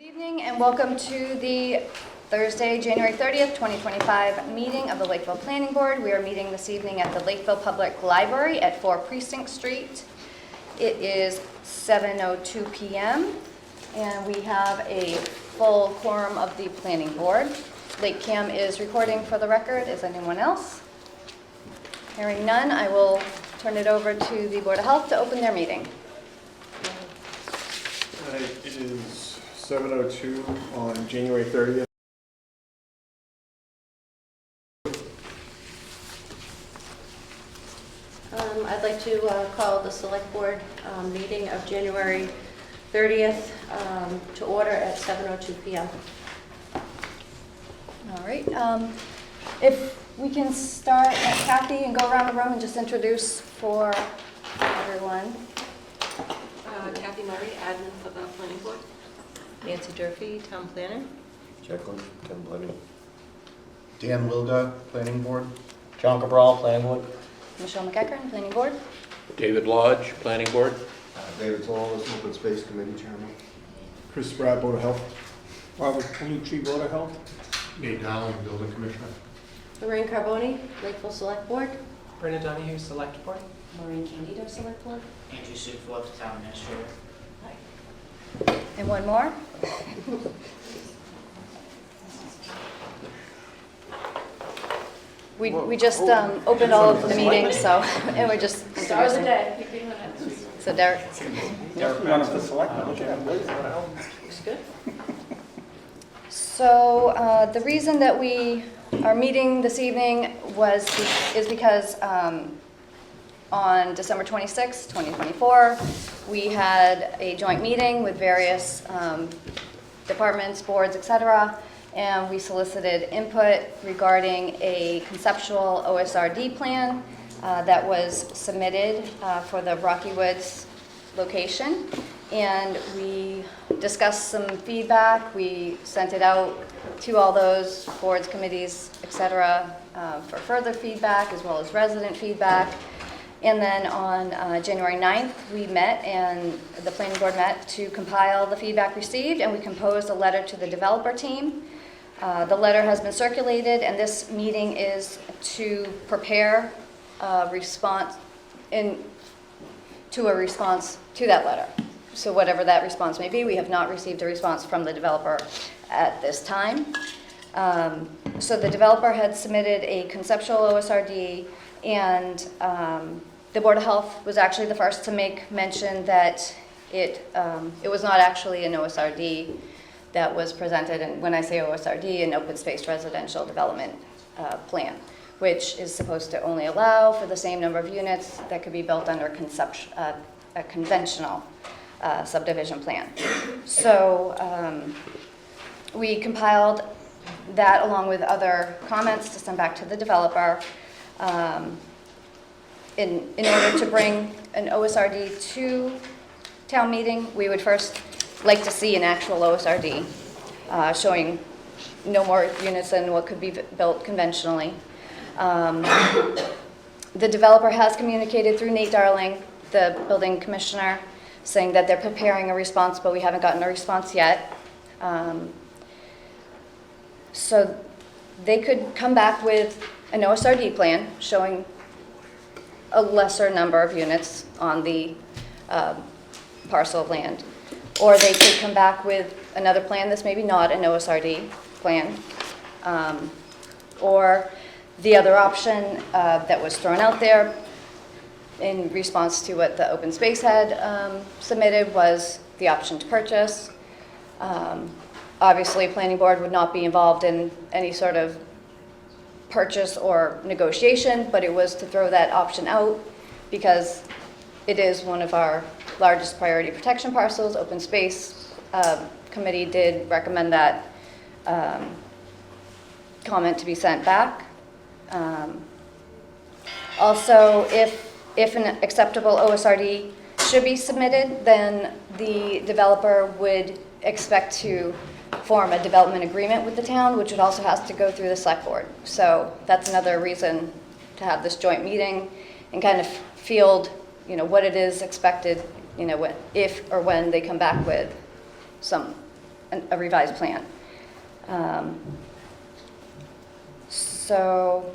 Evening and welcome to the Thursday, January 30th, 2025 meeting of the Lakeville Planning Board. We are meeting this evening at the Lakeville Public Library at 4 Precinct Street. It is 7:02 p.m. and we have a full quorum of the Planning Board. Lake Cam is recording for the record. Is anyone else? Hearing none, I will turn it over to the Board of Health to open their meeting. It is 7:02 on January 30th. I'd like to call the Select Board meeting of January 30th to order at 7:02 p.m. All right. If we can start at Kathy and go around the room and just introduce for everyone. Kathy Murray, admin for the Planning Board. Nancy Durfee, Town Planner. Jack Lynch, Town Planning. Dan Wilga, Planning Board. John Cabral, Planning Board. Michelle McEachern, Planning Board. David Lodge, Planning Board. David Wallace, Open Space Committee Chairman. Chris Spratt, Board of Health. Robert Palucci, Board of Health. Nate Dowling, Building Commissioner. Lorraine Carboni, Lakeville Select Board. Brenda Donahue, Select Board. Maureen Candido, Select Board. Andrew Sukforth, Town Administrator. And one more. We just opened all of the meetings, so, and we're just introducing. So Derek. One of the selectmen. Looks good. So the reason that we are meeting this evening is because on December 26, 2024, we had a joint meeting with various departments, boards, etc., and we solicited input regarding a conceptual OSRD plan that was submitted for the Rocky Woods location. And we discussed some feedback. We sent it out to all those boards, committees, etc., for further feedback as well as resident feedback. And then on January 9th, we met and the planning board met to compile the feedback received, and we composed a letter to the developer team. The letter has been circulated, and this meeting is to prepare a response to that letter. So whatever that response may be, we have not received a response from the developer at this time. So the developer had submitted a conceptual OSRD, and the Board of Health was actually the first to make mention that it was not actually an OSRD that was presented, and when I say OSRD, an open space residential development plan, which is supposed to only allow for the same number of units that could be built under a conventional subdivision plan. So we compiled that along with other comments to send back to the developer. In order to bring an OSRD to town meeting, we would first like to see an actual OSRD showing no more units than what could be built conventionally. The developer has communicated through Nate Darling, the building commissioner, saying that they're preparing a response, but we haven't gotten a response yet. So they could come back with an OSRD plan showing a lesser number of units on the parcel of land. Or they could come back with another plan that's maybe not an OSRD plan. Or the other option that was thrown out there in response to what the open space had submitted was the option to purchase. Obviously, planning board would not be involved in any sort of purchase or negotiation, but it was to throw that option out because it is one of our largest priority protection parcels. Open Space Committee did recommend that comment to be sent back. Also, if an acceptable OSRD should be submitted, then the developer would expect to form a development agreement with the town, which would also has to go through the select board. So that's another reason to have this joint meeting and kind of field, what it is expected, if or when they come back with some a revised plan. So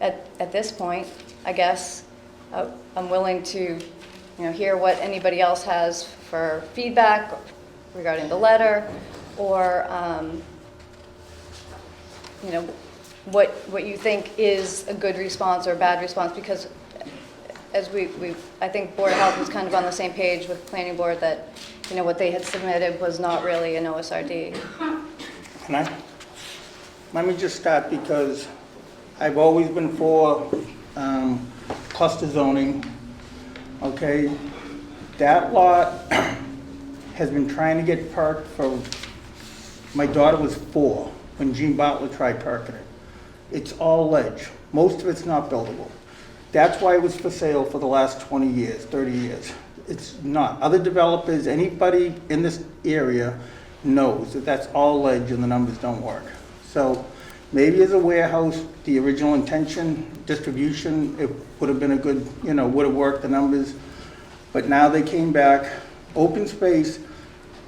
at this point, I guess I'm willing to, hear what anybody else has for feedback regarding the letter, or what you think is a good response or a bad response, because as I think Board of Health was kind of on the same page with Planning Board that, what they had submitted was not really an OSRD. Let me just start, because I've always been for cluster zoning, okay? That lot has been trying to get perked for, my daughter was 4 when Gene Bartlett tried perking it. It's all ledge. Most of it's not buildable. That's why it was for sale for the last 20 years, 30 years. It's not. Other developers, anybody in this area knows that that's all ledge and the numbers don't work. So maybe as a warehouse, the original intention, distribution, it would have been a good, would have worked the numbers. But now they came back, open space.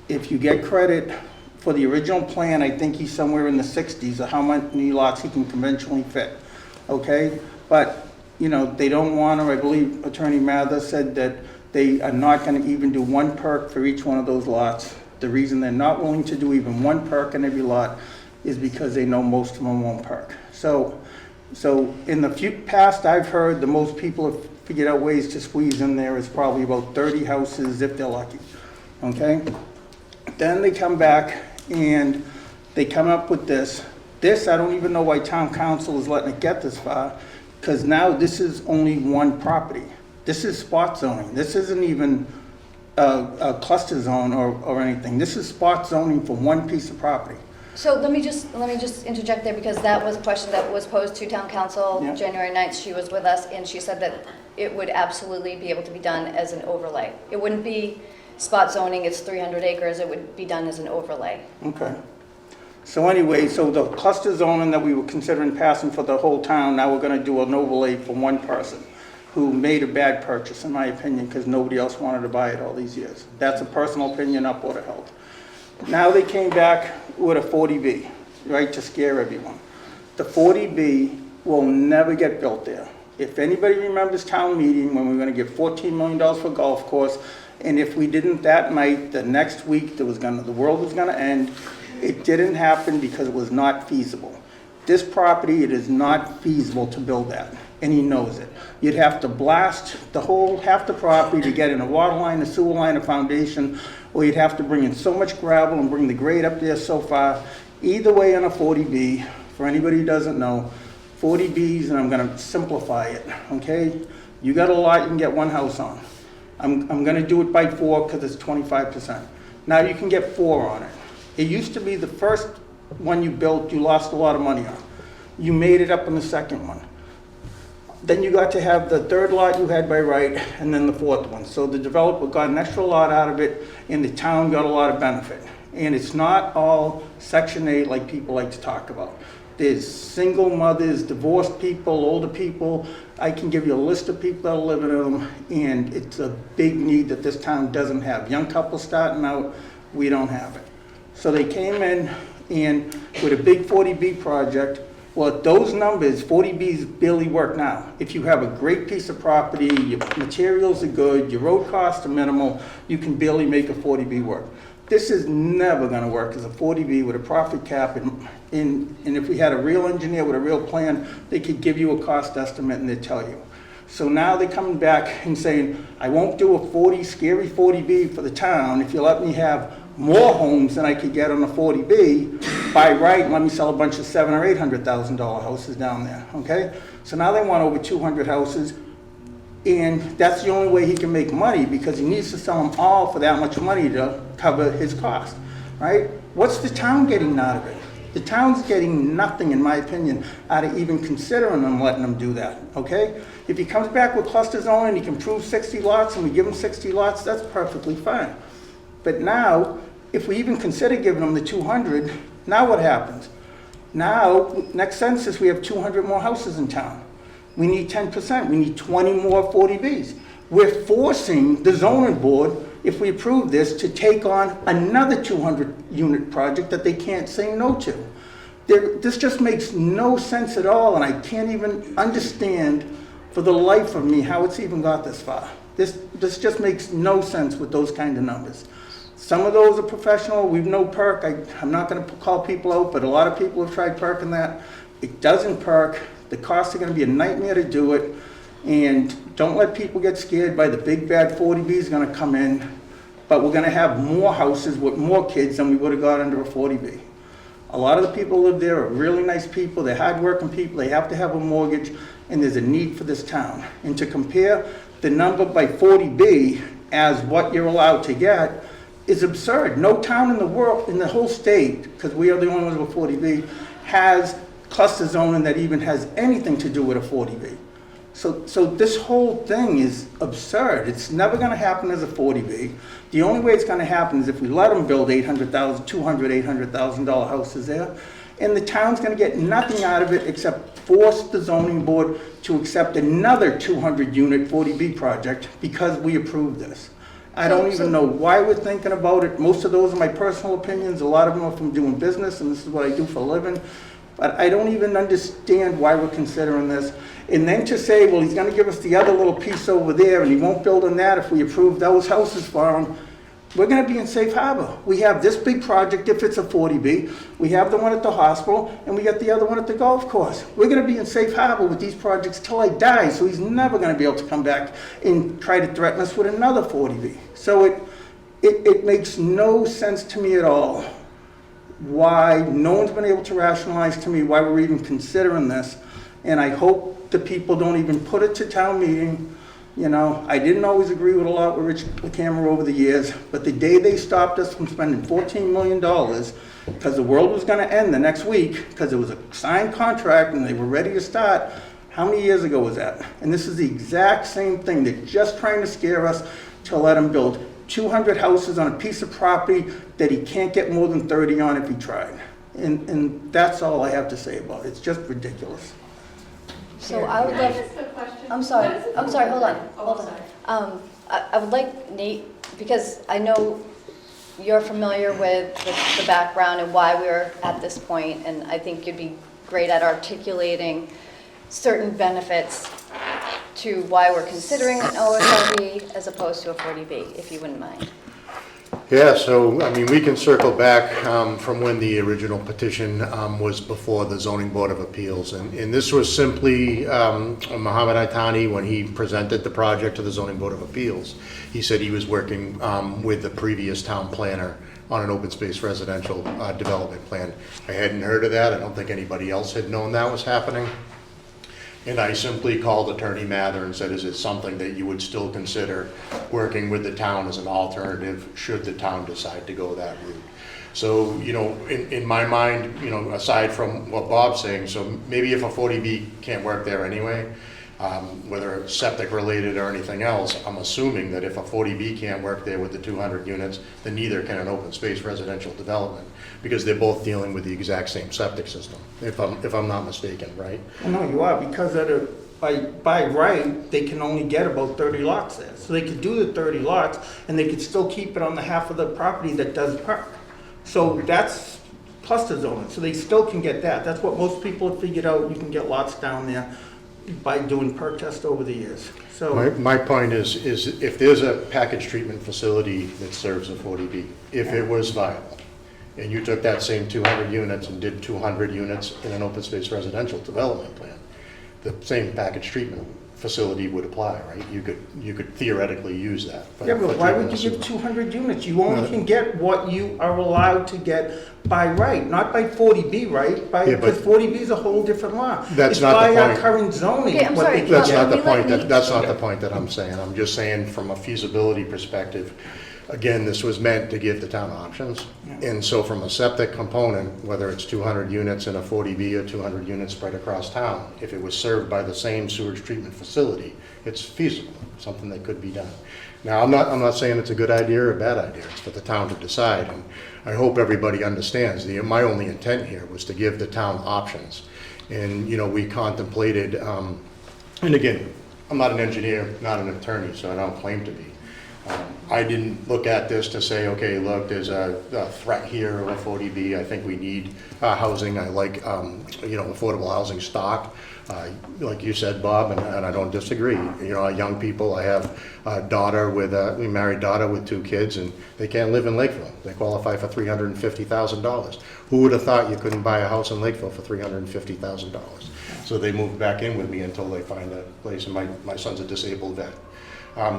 If you get credit for the original plan, I think he's somewhere in the 60s of how many lots he can conventionally fit, okay? But, they don't want to, I believe Attorney Mather said that they are not going to even do 1 perk for each one of those lots. The reason they're not willing to do even 1 perk in every lot is because they know most of them won't perk. So in the past, I've heard the most people have figured out ways to squeeze in there is probably about 30 houses if they're lucky, okay? Then they come back and they come up with this. This, I don't even know why town council is letting it get this far, because now this is only 1 property. This is spot zoning. This isn't even a cluster zone or anything. This is spot zoning for 1 piece of property. So let me just interject there, because that was a question that was posed to town council. Yeah. January 9th, she was with us, and she said that it would absolutely be able to be done as an overlay. It wouldn't be spot zoning, it's 300 acres, it would be done as an overlay. Okay. So anyway, so the cluster zoning that we were considering passing for the whole town, now we're going to do an overlay for 1 person who made a bad purchase, in my opinion, because nobody else wanted to buy it all these years. That's a personal opinion, not Board of Health. Now they came back with a 40B, right, to scare everyone. The 40B will never get built there. If anybody remembers town meeting when we were going to get $14 million for a golf course, and if we didn't that night, the next week the world was going to end. It didn't happen because it was not feasible. This property, it is not feasible to build that, and he knows it. You'd have to blast half the property to get in a water line, a sewer line, a foundation, or you'd have to bring in so much gravel and bring the grade up there so far. Either way on a 40B, for anybody who doesn't know, 40Bs, and I'm gonna simplify it, okay? You got a lot you can get 1 house on. I'm gonna do it by 4 because it's 25%. Now you can get 4 on it. It used to be the first one you built, you lost a lot of money on. You made it up on the second one. Then you got to have the 3rd lot you had by right, and then the 4th one. So the developer got an extra lot out of it, and the town got a lot of benefit. And it's not all Section 8 like people like to talk about. There's single mothers, divorced people, older people. I can give you a list of people that are living in them, and it's a big need that this town doesn't have. Young couples starting out, we don't have it. So they came in and with a big 40B project. Well, those numbers, 40Bs barely work now. If you have a great piece of property, your materials are good, your road costs are minimal, you can barely make a 40B work. This is never going to work as a 40B with a profit cap, and if we had a real engineer with a real plan, they could give you a cost estimate and they'd tell you. So now they're coming back and saying, I won't do a scary 40B for the town if you let me have more homes than I could get on a 40B by right, and let me sell a bunch of $700,000 or $800,000 houses down there, okay? So now they want over 200 houses, and that's the only way he can make money, because he needs to sell them all for that much money to cover his cost, right? What's the town getting out of it? The town's getting nothing, in my opinion, out of even considering them letting them do that, okay? If he comes back with cluster zoning, he can prove 60 lots, and we give him 60 lots, that's perfectly fine. But now, if we even consider giving them the 200, now what happens? Now, next census, we have 200 more houses in town. We need 10%. We need 20 more 40Bs. We're forcing the zoning board if we approve this, to take on another 200-unit project that they can't say no to. This just makes no sense at all, and I can't even understand for the life of me how it's even got this far. This just makes no sense with those kind of numbers. Some of those are professional. We've no perk. I'm not going to call people out, but a lot of people have tried perking that. It doesn't perk. The costs are going to be a nightmare to do it. And don't let people get scared by the big bad 40Bs going to come in. But we're going to have more houses with more kids than we would have got under a 40B. A lot of the people who live there are really nice people. They're hardworking people. They have to have a mortgage, and there's a need for this town. And to compare the number by 40B as what you're allowed to get is absurd. No town in the world, in the whole state, because we are the only ones with 40B, has cluster zoning that even has anything to do with a 40B. So this whole thing is absurd. It's never going to happen as a 40B. The only way it's going to happen is if we let them build $800,000 houses there, and the town's going to get nothing out of it except force the zoning board to accept another 200-unit 40B project because we approved this. I don't even know why we're thinking about it. Most of those are my personal opinions. A lot of them are from doing business, and this is what I do for a living. But I don't even understand why we're considering this. And then to say, well, he's going to give us the other little piece over there, and he won't build on that if we approve those houses for him. We're going to be in safe harbor. We have this big project if it's a 40B. We have the one at the hospital, and we got the other one at the golf course. We're going to be in safe harbor with these projects till I die, so he's never going to be able to come back and try to threaten us with another 40B. So it makes no sense to me at all why no one's been able to rationalize to me why we're even considering this. And I hope the people don't even put it to town meeting. You know, I didn't always agree with a lot with Rich LaCamera over the years, but the day they stopped us from spending $14 million because the world was going to end the next week because it was a signed contract and they were ready to start, how many years ago was that? And this is the exact same thing. They're just trying to scare us to let them build 200 houses on a piece of property that he can't get more than 30 on if he tried. And that's all I have to say about it. It's just ridiculous. So I would love, I'm sorry, hold on. I would like Nate, because I know you're familiar with the background and why we're at this point, and I think you'd be great at articulating certain benefits to why we're considering an OSRD as opposed to a 40B, if you wouldn't mind. Yeah, so, I mean, we can circle back from when the original petition was before the Zoning Board of Appeals. And this was simply Mohammed Itani, when he presented the project to the Zoning Board of Appeals. He said he was working with the previous town planner on an open space residential development plan. I hadn't heard of that. I don't think anybody else had known that was happening. And I simply called Attorney Mather and said, is it something that you would still consider working with the town as an alternative should the town decide to go that route? So, you know, in my mind, you know, aside from what Bob's saying, so maybe if a 40B can't work there anyway, whether it's septic related or anything else, I'm assuming that if a 40B can't work there with the 200 units, then neither can an open space residential development, because they're both dealing with the exact same septic system, if I'm not mistaken, right? Well, no, you are, because by right, they can only get about 30 lots there. So they could do the 30 lots, and they could still keep it on the half of the property that does park. So that's cluster zoning, so they still can get that. That's what most people have figured out. You can get lots down there by doing perk test over the years. So My point is if there's a package treatment facility that serves a 40B, if it was viable, and you took that same 200 units and did 200 units in an open space residential development plan, the same package treatment facility would apply, right? You could theoretically use that. yeah, but why would you give 200 units? You only can get what you are allowed to get by right, not by 40B, right? Because 40B is a whole different law. That's not the It's by our point. current zoning. Okay, I'm what sorry. they can That's get. not the we let point. Nate That's not the point that I'm saying. I'm just saying from a feasibility perspective, again, this was meant to give the town options. And so from a septic component, whether it's 200 units in a 40B or 200 units spread across town, if it was served by the same sewage treatment facility, it's feasible, something that could be done. Now, I'm not saying it's a good idea or a bad idea. It's for the town to decide. And I hope everybody understands. My only intent here was to give the town options. And, you know, we contemplated, and again, I'm not an engineer, not an attorney, so I don't claim to be. I didn't look at this to say, okay, look, there's a threat here of a 40B. I think we need housing. I like, affordable housing stock. Like you said, Bob, and I don't disagree. Young people, I have a daughter a married daughter with 2 kids, and they can't live in Lakeville. They qualify for $350,000. Who would have thought you couldn't buy a house in Lakeville for $350,000? So they moved back in with me until they find a place, and my son's a disabled vet.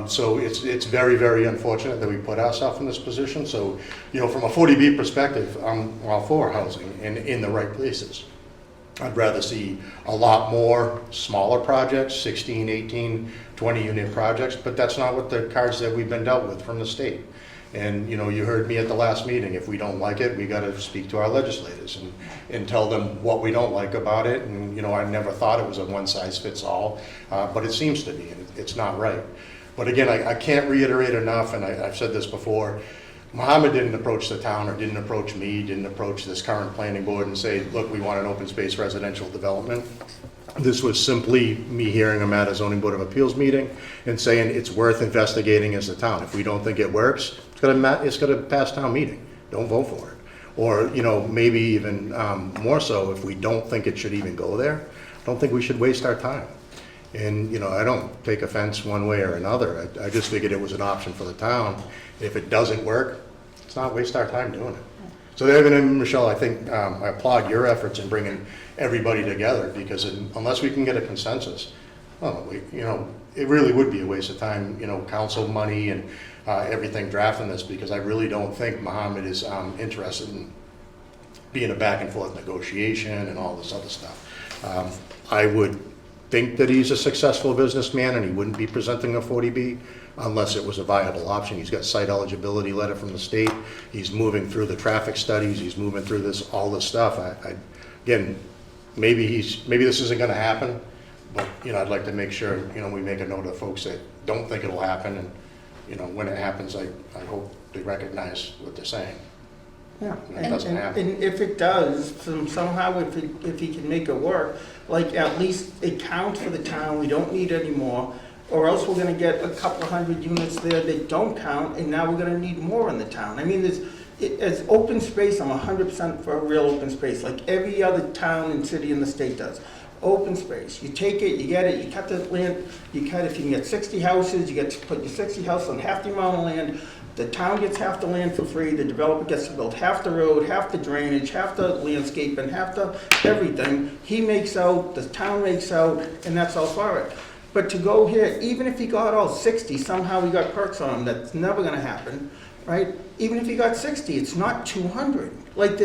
So it's very, very unfortunate that we put ourselves in this position. So, from a 40B perspective, I'm all for housing and in the right places. I'd rather see a lot more smaller projects, 16, 18, 20 unit projects, but that's not what the cards that we've been dealt with from the state. And, you heard me at the last meeting. If we don't like it, we got to speak to our legislators and tell them what we don't like about it. And, I never thought it was a one-size-fits-all, but it seems to be, and it's not right. But again, I can't reiterate enough, and I've said this before, Mohammed didn't approach the town or didn't approach me, didn't approach this current planning board and say, look, we want an open space residential development. This was simply me hearing him at a zoning board of appeals meeting and saying it's worth investigating as a town. If we don't think it works, it's gonna pass town meeting. Don't vote for it. Or, maybe even more so, if we don't think it should even go there, I don't think we should waste our time. And, I don't take offense one way or another. I just figured it was an option for the town. If it doesn't work, let's not waste our time doing it. So David and Michelle, I think I applaud your efforts in bringing everybody together, because unless we can get a consensus, it really would be a waste of time, council money and everything drafting this, because I really don't think Mohammed is interested in being a back and forth negotiation and all this other stuff. I would think that he's a successful businessman and he wouldn't be presenting a 40B unless it was a viable option. He's got site eligibility letter from the state. He's moving through the traffic studies. He's moving through all this stuff. Again, maybe this isn't going to happen, but I'd like to make sure we make a note of folks that don't think it'll happen, and when it happens, I hope they recognize what they're saying. Yeah, It doesn't happen. and if it does, somehow if he can make it work, like at least it counts for the town, we don't need any more, or else we're gonna get a couple hundred units there that don't count, and now we're gonna need more in the town. I mean, as open space, I'm 100% for a real open space, like every other town and city in the state does. Open space, you take it, you get it, you cut the land, if you can get 60 houses, you get to put your 60 houses on half the amount of land. The town gets half the land for free, the developer gets to build half the road, half the drainage, half the landscape, and half the everything. He makes out, the town makes out, and that's all for it. But to go here, even if he got all 60, somehow he got perks on him, that's never gonna happen, right? Even if he got 60, it's not 200. Like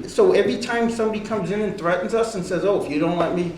so every time somebody comes in and threatens us and says, oh, if you don't let me,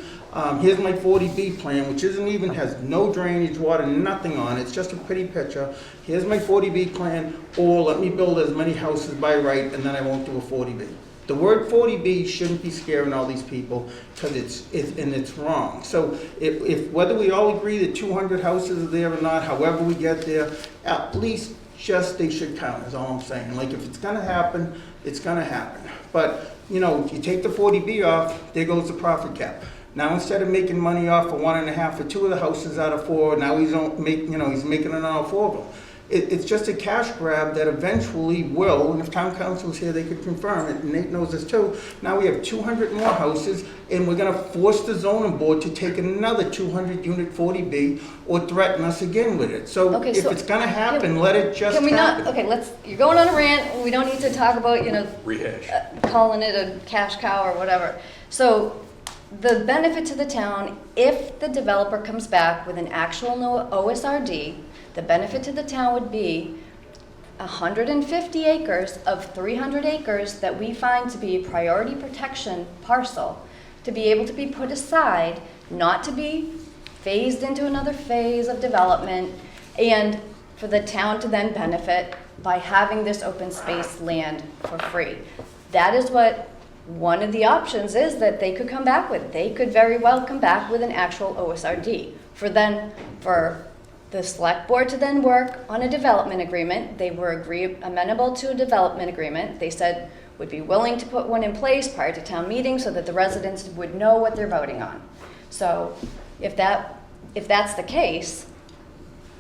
here's my 40B plan, which has no drainage, water, nothing on it, it's just a pretty picture. Here's my 40B plan, or let me build as many houses by right, and then I won't do a 40B. The word 40B shouldn't be scaring all these people, because it's wrong. So if whether we all agree that 200 houses are there or not, however we get there, at least just they should count, is all I'm saying. Like, if it's gonna happen, it's gonna happen. But, you take the 40B off, there goes the profit cap. Now, instead of making money off of 1.5 for 2 of the houses out of 4, now he's making it on all 4 of them. It's just a cash grab that eventually will, and if town council's here, they could confirm it, and Nate knows this too. Now we have 200 more houses, and we're gonna force the zoning board to take another 200 unit 40B or threaten us again with it. So Okay, if so it's gonna happen, let it just Can we not, happen. okay, you're going on a rant, we don't need to talk about, Rehash. calling it a cash cow or whatever. So the benefit to the town, if the developer comes back with an actual no OSRD, the benefit to the town would be 150 acres of 300 acres that we find to be a priority protection parcel to be able to be put aside, not to be phased into another phase of development, and for the town to then benefit by having this open space land for free. That is what one of the options is that they could come back with. They could very well come back with an actual OSRD. For the select board to then work on a development agreement. They were amenable to a development agreement. They said would be willing to put one in place prior to town meeting so that the residents would know what they're voting on. So if that's the case,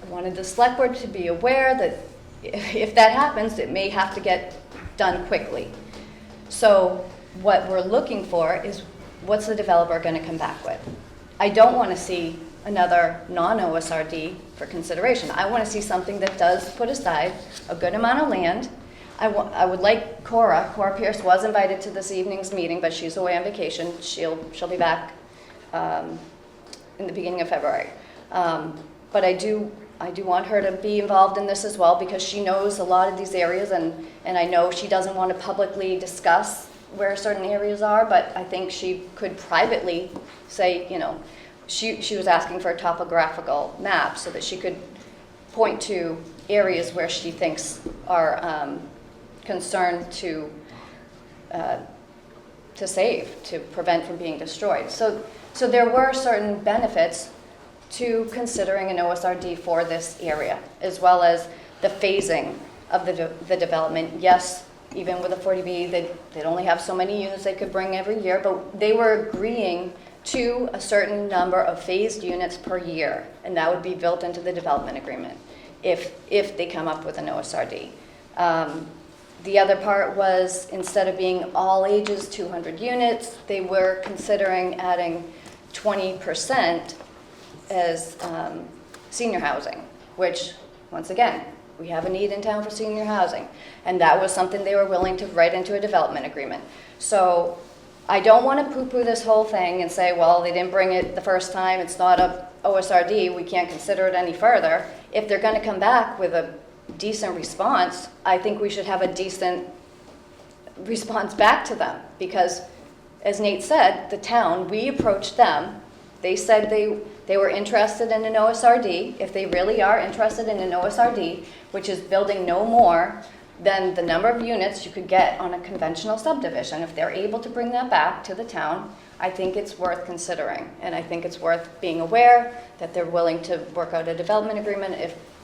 I wanted the select board to be aware that if that happens, it may have to get done quickly. So what we're looking for is what's the developer going to come back with? I don't want to see another non-OSRD for consideration. I want to see something that does put aside a good amount of land. I would like Cora Pierce was invited to this evening's meeting, but she's away on vacation. She'll be back in the beginning of February. But I do want her to be involved in this as well, because she knows a lot of these areas, and I know she doesn't want to publicly discuss where certain areas are, but I think she could privately say, you know, she was asking for a topographical map so that she could point to areas where she thinks are concerned to save, to prevent from being destroyed. So there were certain benefits to considering an OSRD for this area, as well as the phasing of the development. Yes, even with a 40B, they'd only have so many units they could bring every year, but they were agreeing to a certain number of phased units per year, and that would be built into the development agreement if they come up with an OSRD. The other part was, instead of being all ages 200 units, they were considering adding 20% as senior housing, which, once again, we have a need in town for senior housing, and that was something they were willing to write into a development agreement. So I don't want to poo-poo this whole thing and say, well, they didn't bring it the first time, it's not a OSRD, we can't consider it any further. If they're going to come back with a decent response, I think we should have a decent response back to them, because, as Nate said, the town, we approached them. They said they were interested in an OSRD. If they really are interested in an OSRD, which is building no more than the number of units you could get on a conventional subdivision, if they're able to bring that back to the town, I think it's worth considering. And I think it's worth being aware that they're willing to work out a development agreement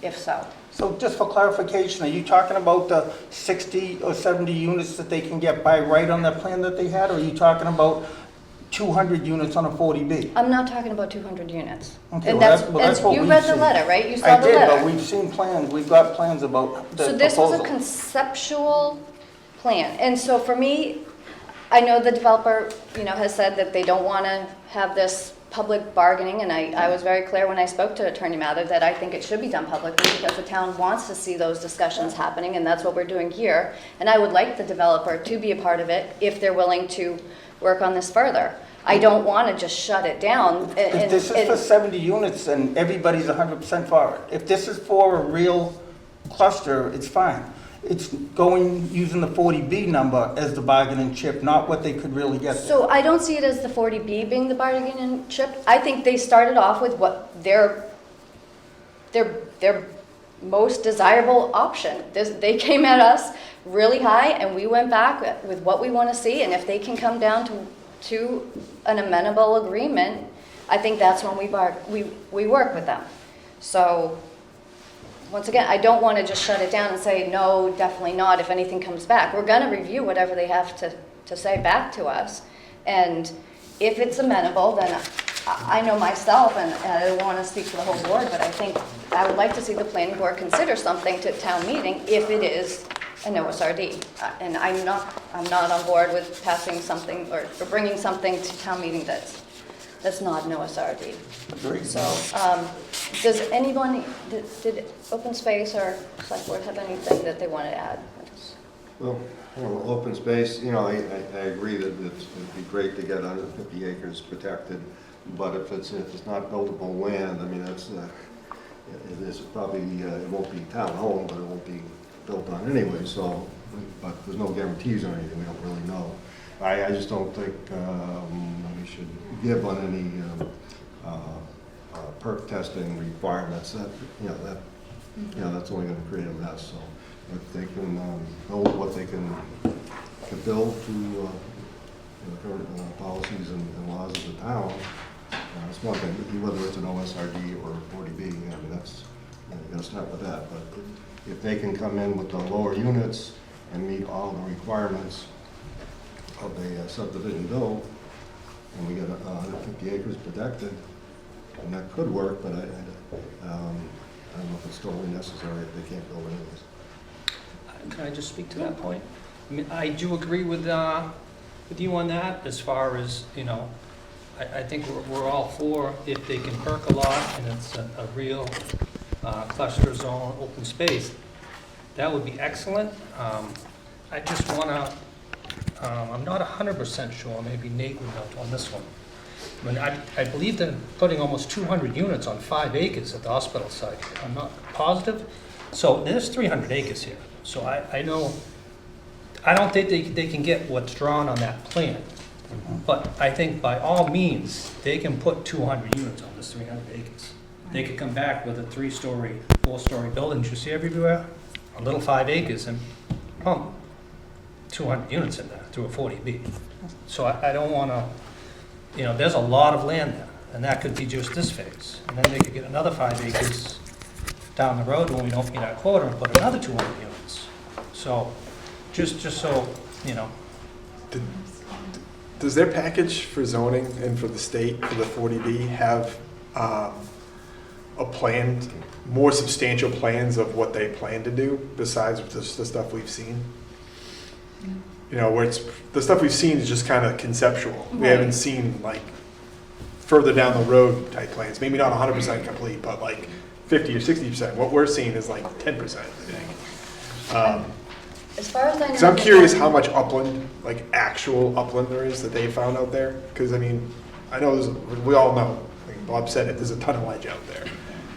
if so. So just for clarification, are you talking about the 60 or 70 units that they can get by right on that plan that they had, or are you talking about 200 units on a 40B? I'm not talking about 200 units. Okay, And well, that's what you we've read the seen. letter, right? You saw I the did, letter. but we've seen plans, we've got plans about the So this was a proposal. conceptual plan. And so for me, I know the developer, has said that they don't want to have this public bargaining, and I was very clear when I spoke to Attorney Mather that I think it should be done publicly, because the town wants to see those discussions happening, and that's what we're doing here. And I would like the developer to be a part of it if they're willing to work on this further. I don't want to just shut it down. If this is for 70 units, then everybody's 100% for it. If this is for a real cluster, it's fine. It's using the 40B number as the bargaining chip, not what they could really get there. So I don't see it as the 40B being the bargaining chip. I think they started off with what their most desirable option. They came at us really high, and we went back with what we want to see. And if they can come down to an amenable agreement, I think that's when we work with them. So once again, I don't want to just shut it down and say, no, definitely not, if anything comes back. We're going to review whatever they have to say back to us. And if it's amenable, then I know myself, and I don't want to speak for the whole board, but I think I would like to see the planning board consider something to town meeting if it is an OSRD. And I'm not on board with passing something or bringing something to town meeting that's not an OSRD. Agreed. So, does anyone, did Open Space or Select Board have anything that they wanted to add? Well, open space, I agree that it'd be great to get 150 acres protected, but if it's not buildable land, I mean, it is probably, it won't be town home, but it won't be built on anyway, so, but there's no guarantees or anything, we don't really know. I just don't think we should give on any perk testing requirements. That's only going to create a mess. So if they can build what they can build to the current policies and laws of the town, that's one thing. Whether it's an OSRD or 40B, I mean, that's you got to start with that. But if they can come in with the lower units and meet all the requirements of a subdivision bill, and we get 150 acres protected, and that could work, but I I don't know if it's totally necessary, if they can't build anyways. Can I just speak to that point? I mean, I do agree with you on that, as far as, you know, I think we're all for if they can perk a lot and it's a real cluster zone, open space, that would be excellent. I just want to, I'm not 100% sure, maybe Nate would know on this one. I mean, I believe they're putting almost 200 units on 5 acres at the hospital site. I'm not positive. So there's 300 acres here. So I know, I don't think they can get what's drawn on that plan. But I think by all means, they can put 200 units on this 300 acres. They could come back with a 3-story, 4-story building you see everywhere, a little 5 acres, and pump 200 units in there through a 40B. So I don't want to, you know, there's a lot of land there, and that could be just this phase. And then they could get another 5 acres down the road when we don't meet our quota and put another 200 units. So just so, you know. Does their package for zoning and for the state, for the 40B, have a plan, more substantial plans of what they plan to do besides the stuff we've seen? You know, where it's, the stuff we've seen is just kind of conceptual. We haven't seen like further down the road type plans, maybe not 100% complete, but like 50 or 60%. What we're seeing is like 10%, I think. As far as I know. So I'm curious how much upland, like actual upland there is that they found out there. Because I mean, I know we all know, like Bob said it, there's a ton of ledge out there.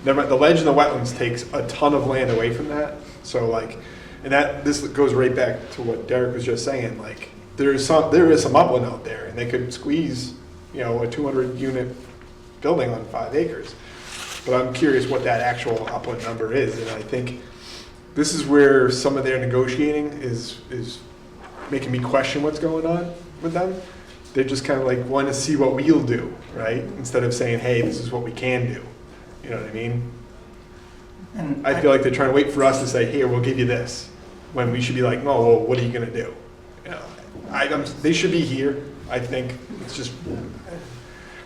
The ledge in the wetlands takes a ton of land away from that. So like, and this goes right back to what Derek was just saying. Like there is some upland out there, and they could squeeze, you know, a 200 unit building on 5 acres. But I'm curious what that actual upland number is, and I think this is where some of their negotiating is making me question what's going on with them. They just kind of like want to see what we'll do, right? Instead of saying, hey, this is what we can do. You know what I mean? And I feel like they're trying to wait for us to say, here, we'll give you this. When we should be like, no, well, what are you going to do? You know, they should be here. I think it's just,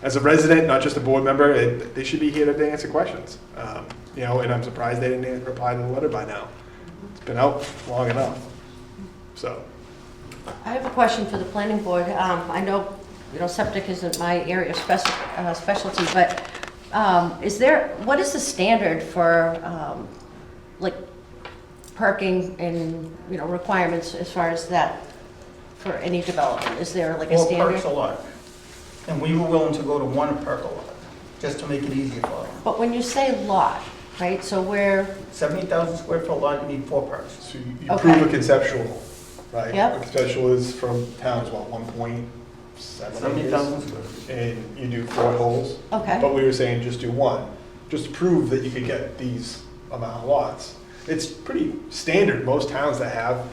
as a resident, not just a board member, they should be here to answer questions. You know, and I'm surprised they didn't reply to the letter by now. It's been out long enough. So. I have a question for the planning board. I know, you know, septic isn't my area of specialty, but what is the standard for, like, parking and, you know, requirements as far as that for any development? Is there like a Or standard? perks a lot. And we were willing to go to 1 perk a lot, just to make it easier for them. But when you say lot, right, so where, 70,000 square foot lot, you need 4 perks. So you Okay. prove a conceptual, right? Yep. A conceptual is from town is what, 1.7 70,000 square feet. and you do 4 holes. okay, But we were saying just do 1, just to prove that you could get these amount of lots. It's pretty standard, most towns that have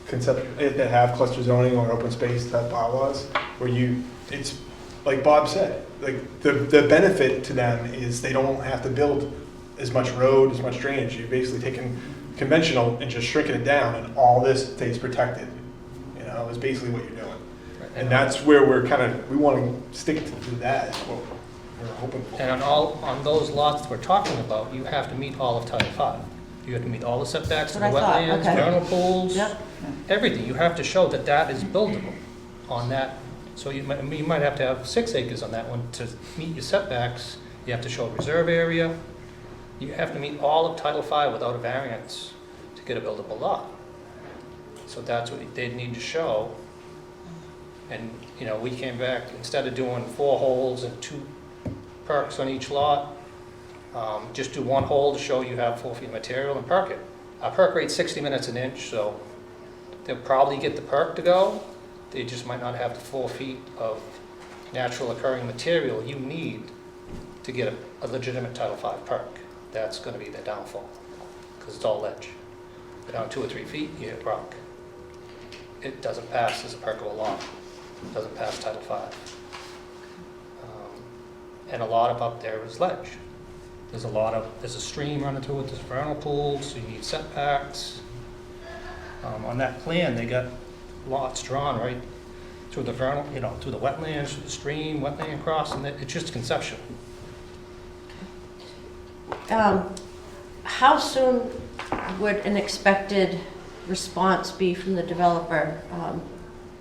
that have cluster zoning or open space type bylaws, where it's like Bob said, like the benefit to them is they don't have to build as much road, as much drainage. You're basically taking conventional and just shrinking it down, and all this stays protected. You know, is basically what you're doing. And that's where we want to stick to that, is what we're hoping for. And on those lots that we're talking about, you have to meet all of Title V. You have to meet all the setbacks to the That's what I wetlands, thought, okay. vernal pools, Yep. everything. You have to show that that is buildable on that. So you might have to have 6 acres on that one to meet your setbacks. You have to show a reserve area. You have to meet all of Title V without a variance to get a buildable lot. So that's what they'd need to show. And, you know, we came back, instead of doing 4 holes and 2 perks on each lot, just do 1 hole to show you have 4 feet of material and perk it. Our perk rate's 60 minutes an inch, so they'll probably get the perk to go. They just might not have the 4 feet of natural occurring material you need to get a legitimate Title V perk. That's going to be their downfall, because it's all ledge. Go down 2 or 3 feet, you hit rock. It doesn't pass as a perkable lot. It doesn't pass Title V. And a lot of up there is ledge. There's a stream running through it, there's vernal pools, so you need setbacks. On that plan, they got lots drawn right through the vernal, you know, through the wetlands, through the stream, wetland crossing. It's just conceptual. how soon would an expected response be from the developer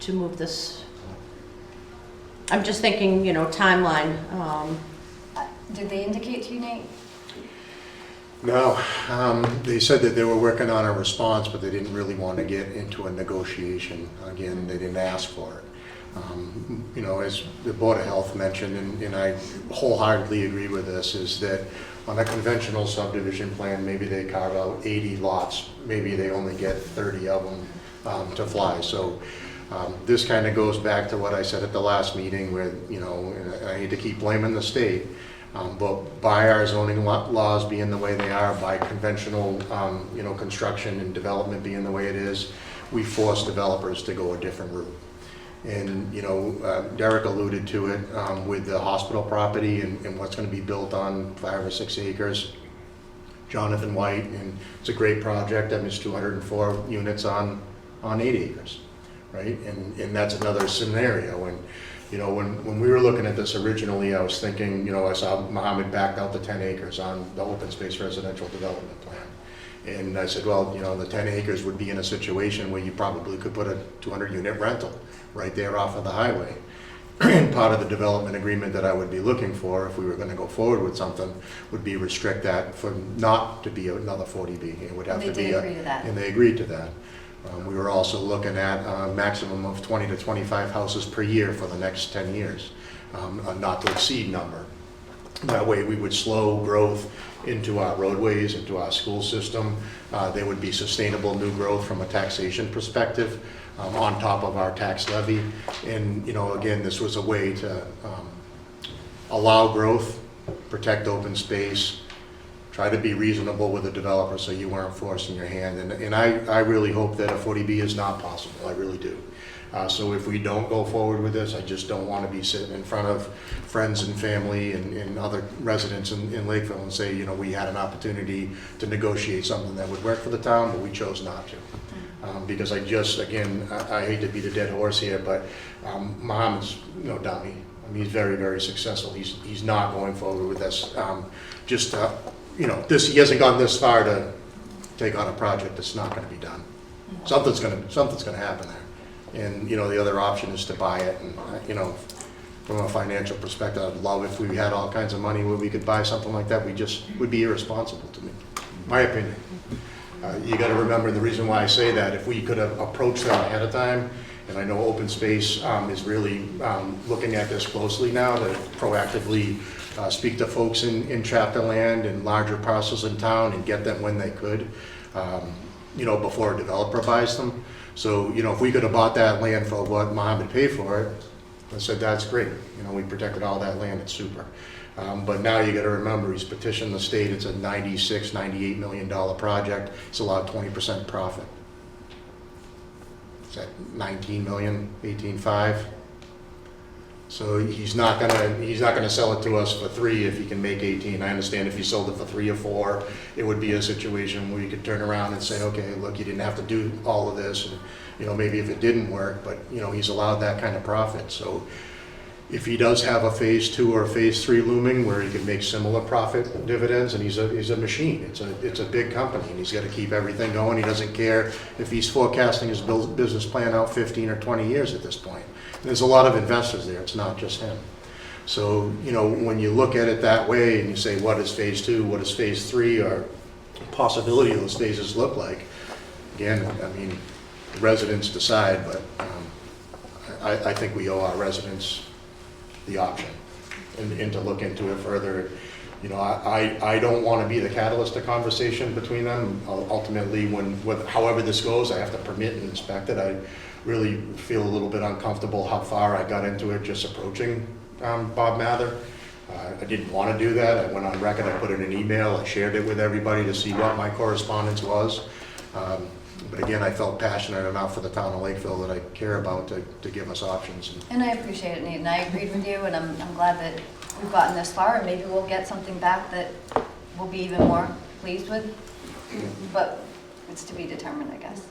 to move this? I'm just thinking, you know, timeline. Did they indicate to you, Nate? No, they said that they were working on a response, but they didn't really want to get into a negotiation. Again, they didn't ask for it. You know, as the Board of Health mentioned, and I wholeheartedly agree with this, is that on a conventional subdivision plan, maybe they carve out 80 lots, maybe they only get 30 of them to fly. So this kind of goes back to what I said at the last meeting where, you know, and I hate to keep blaming the state, but by our zoning laws being the way they are, by conventional, you know, construction and development being the way it is, we force developers to go a different route. And, you know, Derek alluded to it with the hospital property and what's going to be built on 5 or 6 acres. Jonathan White, and it's a great project. I mean, it's 204 units on 8 acres, right? And that's another scenario. And, you know, when we were looking at this originally, I was thinking, you know, I saw Mohammed backed out the 10 acres on the open space residential development plan. And I said, well, you know, the 10 acres would be in a situation where you probably could put a 200-unit rental right there off of the highway. And part of the development agreement that I would be looking for, if we were going to go forward with something, would be restrict that for not to be another 40B. It would have to be. They did agree to that. And they agreed to that. We were also looking at a maximum of 20 to 25 houses per year for the next 10 years, a not to exceed number. That way we would slow growth into our roadways, into our school system. There would be sustainable new growth from a taxation perspective on top of our tax levy. And, you know, again, this was a way to allow growth, protect open space, try to be reasonable with the developer so you weren't forcing your hand. And I really hope that a 40B is not possible. I really do. So if we don't go forward with this, I just don't want to be sitting in front of friends and family and other residents in Lakeville and say, you know, we had an opportunity to negotiate something that would work for the town, but we chose not to. Because I just, again, I hate to beat a dead horse here, but Mohammed's no dummy. I mean, he's very, very successful. He's not going forward with this. You know, he hasn't gone this far to take on a project that's not going to be done. Something's going to happen there. And, you know, the other option is to buy it. And, you know, from a financial perspective, I'd love if we had all kinds of money where we could buy something like that. We just would be irresponsible to me, my opinion. You got to remember the reason why I say that, if we could have approached that ahead of time, and I know Open Space is really looking at this closely now to proactively speak to folks in chapter land and larger parcels in town and get them when they could, you know, before a developer buys them. So, you know, if we could have bought that land for what Mohammed paid for it, I said, that's great. You know, we protected all that land, it's super. But now you got to remember, he's petitioned the state. It's a $96, $98 million project. It's allowed 20% profit. Is that 19 million, 18.5? So he's not gonna sell it to us for 3 if he can make 18. I understand if he sold it for 3 or 4, it would be a situation where you could turn around and say, okay, look, you didn't have to do all of this, and, you know, maybe if it didn't work, but, you know, he's allowed that kind of profit. So if he does have a phase 2 or a phase 3 looming where he can make similar profit dividends, and he's a machine, it's a big company, and he's got to keep everything going. He doesn't care if he's forecasting his business plan out 15 or 20 years at this point. And there's a lot of investors there, it's not just him. So, you know, when you look at it that way and you say, what is phase 2, what is phase 3, or possibility of those phases look like, again, I mean, the residents decide, but I think we owe our residents the option and to look into it further. You know, I don't want to be the catalyst of conversation between them. Ultimately, however this goes, I have to permit and inspect it. I really feel a little bit uncomfortable how far I got into it just approaching Bob Mather. I didn't want to do that. I went on record, I put in an email, I shared it with everybody to see what my correspondence was. But again, I felt passionate enough for the town of Lakeville that I care about to give us options. And I appreciate it, Nate, and I agreed with you, and I'm glad that we've gotten this far, and maybe we'll get something back that we'll be even more pleased with, but it's to be determined, I guess.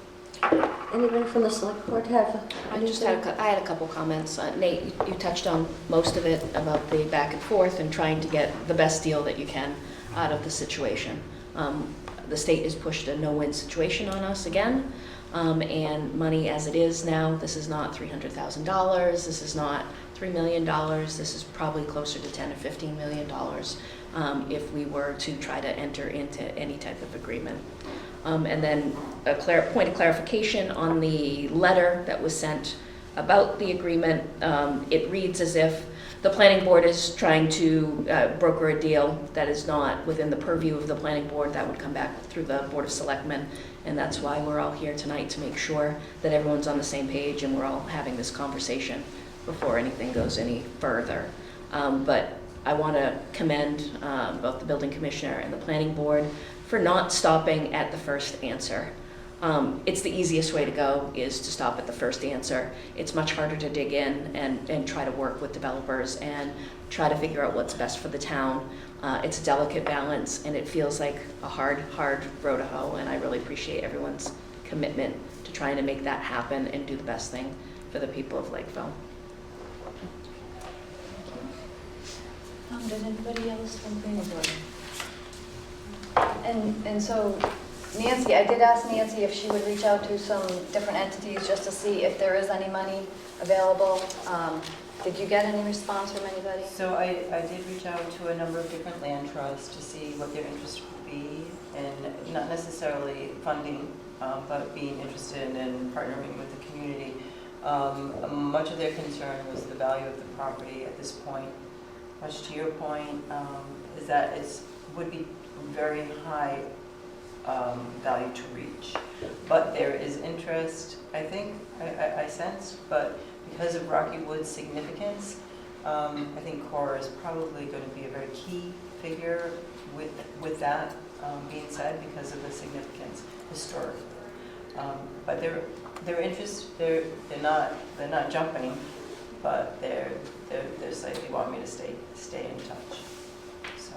Anybody from the select board have? I had a couple comments. Nate, you touched on most of it about the back and forth and trying to get the best deal that you can out of the situation. the state has pushed a no-win situation on us again. And money as it is now, this is not $300,000, this is not $3 million, this is probably closer to $10 or $15 million if we were to try to enter into any type of agreement. And then a point of clarification on the letter that was sent about the agreement. It reads as if the planning board is trying to broker a deal that is not within the purview of the planning board. That would come back through the Board of Selectmen, and that's why we're all here tonight, to make sure that everyone's on the same page and we're all having this conversation before anything goes any further. But I want to commend both the building commissioner and the planning board for not stopping at the first answer. It's the easiest way to go, is to stop at the first answer. It's much harder to dig in and try to work with developers and try to figure out what's best for the town. It's a delicate balance, and it feels like a hard row to hoe, and I really appreciate everyone's commitment to trying to make that happen and do the best thing for the people of Lakeville. Did anybody else from the planning board? And so Nancy, I did ask Nancy if she would reach out to some different entities just to see if there is any money available. Did you get any response from anybody? So I did reach out to a number of different land trusts to see what their interest would be, and not necessarily funding, but being interested in partnering with the community. Much of their concern was the value of the property at this point. Much to your point, is that it would be very high value to reach. But there is interest, I think, I sense, but because of Rocky Wood's significance, I think Cora is probably going to be a very key figure with that being said, because of the significance historically. But their interest, they're not jumping, but they're saying they want me to stay in touch. So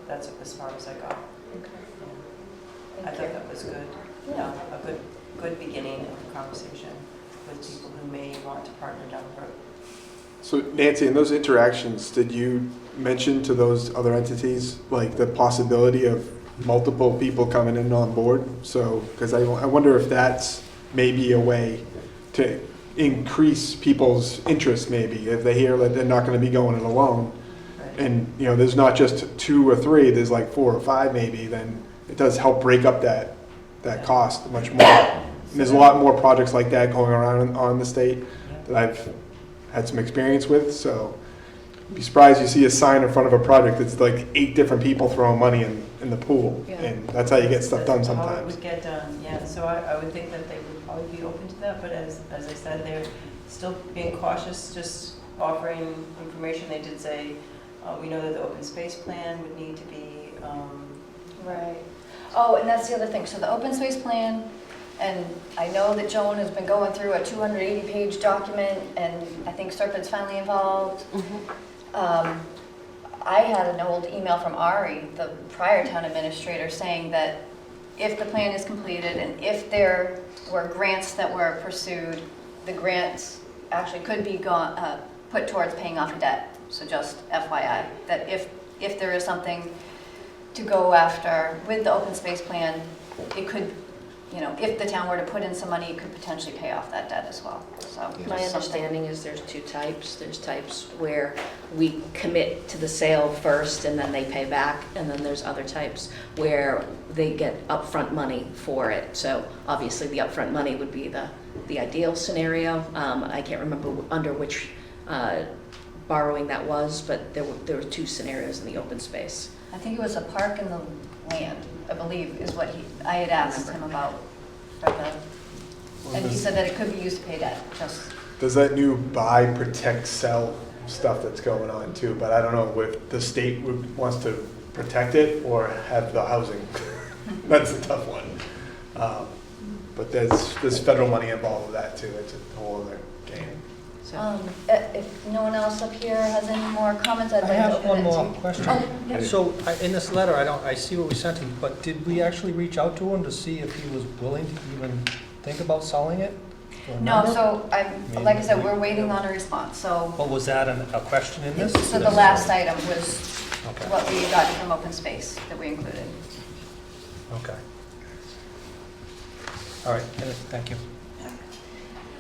that's as far as I got. Okay. I thought that was good. Yeah. A good beginning of the conversation with people who may want to partner down the road. So Nancy, in those interactions, did you mention to those other entities like the possibility of multiple people coming in on board? So, because I wonder if that's maybe a way to increase people's interest, maybe if they hear that they're not going to be going it alone, Right. and there's not just 2 or 3, there's like 4 or 5 maybe, then it does help break up that cost much more. And there's a lot more projects like that going around on the state that I've had some experience with, so I'd be surprised you see a sign in front of a project that's like 8 different people throwing money in the pool, Yeah. and that's how you get stuff done How it sometimes. would get done, yeah. So I would think that they would probably be open to that, but as I said, they're still being cautious, just offering information. They did say, we know that the open space plan would need to be, Right. Oh, and that's the other thing. So the open space plan, and I know that Joan has been going through a 280-page document, and I think Serpent's finally involved. I had an old email from Ari, the prior town administrator, saying that if the plan is completed and if there were grants that were pursued, the grants actually could be put towards paying off a debt. So just FYI, that if there is something to go after with the open space plan, it could, if the town were to put in some money, it could potentially pay off that debt as well. So My just something- understanding is there's 2 types. There's types where we commit to the sale first and then they pay back, and then there's other types where they get upfront money for it. So obviously the upfront money would be the ideal scenario. I can't remember under which borrowing that was, but there were 2 scenarios in the open space. I think it was a park in the land, I believe, is what I had asked him about. And he said that it could be used to pay debt, just. Does that new buy, protect, sell stuff that's going on too, but I don't know if the state wants to protect it or have the housing. That's a tough one. But there's federal money involved with that too. It's a whole other game. So If no one else up here has any more comments, I'd I like to have open one it more to. question. Oh, yeah. So in this letter, I see what we sent him, but did we actually reach out to him to see if he was willing to even think about selling it? for a No, number? so like I said, we're waiting on a response, so. But was that a question in this? So the last item was Okay. what we got from open space that we included. Okay. All right, thank you.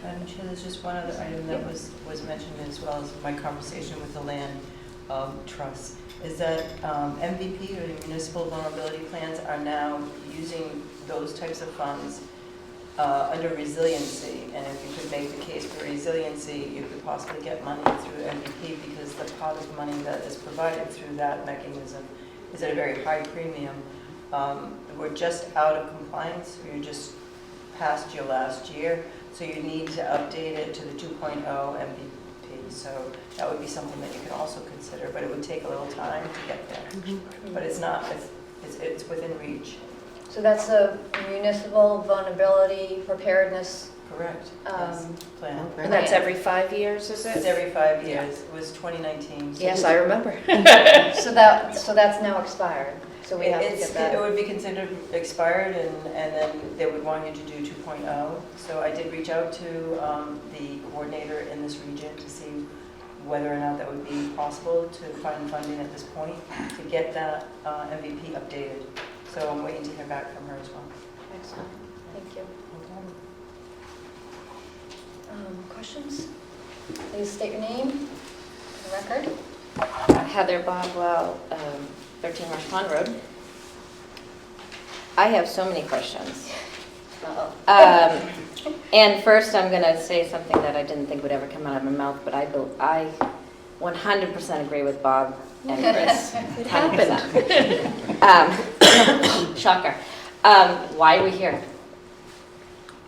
Madam Chair, there's just one other item that was mentioned as well as my conversation with the land trust, is that MVP, or the municipal vulnerability plans, are now using those types of funds under resiliency. And if you could make the case for resiliency, you could possibly get money through MVP, because the pot of money that is provided through that mechanism is at a very high premium. We're just out of compliance. You're just past your last year, so you need to update it to the 2.0 MVP. So that would be something that you can also consider, but it would take a little time to get there. But it's not, it's within reach. So that's a municipal vulnerability preparedness. Correct. Yes. Plan. And that's every 5 years, is It's it? every 5 years. It was 2019. Yes, I remember. So that's now expired. So we have to get that. It would be considered expired, and then they would want you to do 2.0. So I did reach out to the coordinator in this region to see whether or not that would be possible to find funding at this point to get that MVP updated. So I'm waiting to hear back from her as well. Excellent. Thank you. Questions? Please state your name for the record. Heather Boswell, 13 Rush Pond Road. I have so many questions. And first I'm going to say something that I didn't think would ever come out of my mouth, but I 100% agree with Bob and Chris. It happened. Shocker. Why are we here?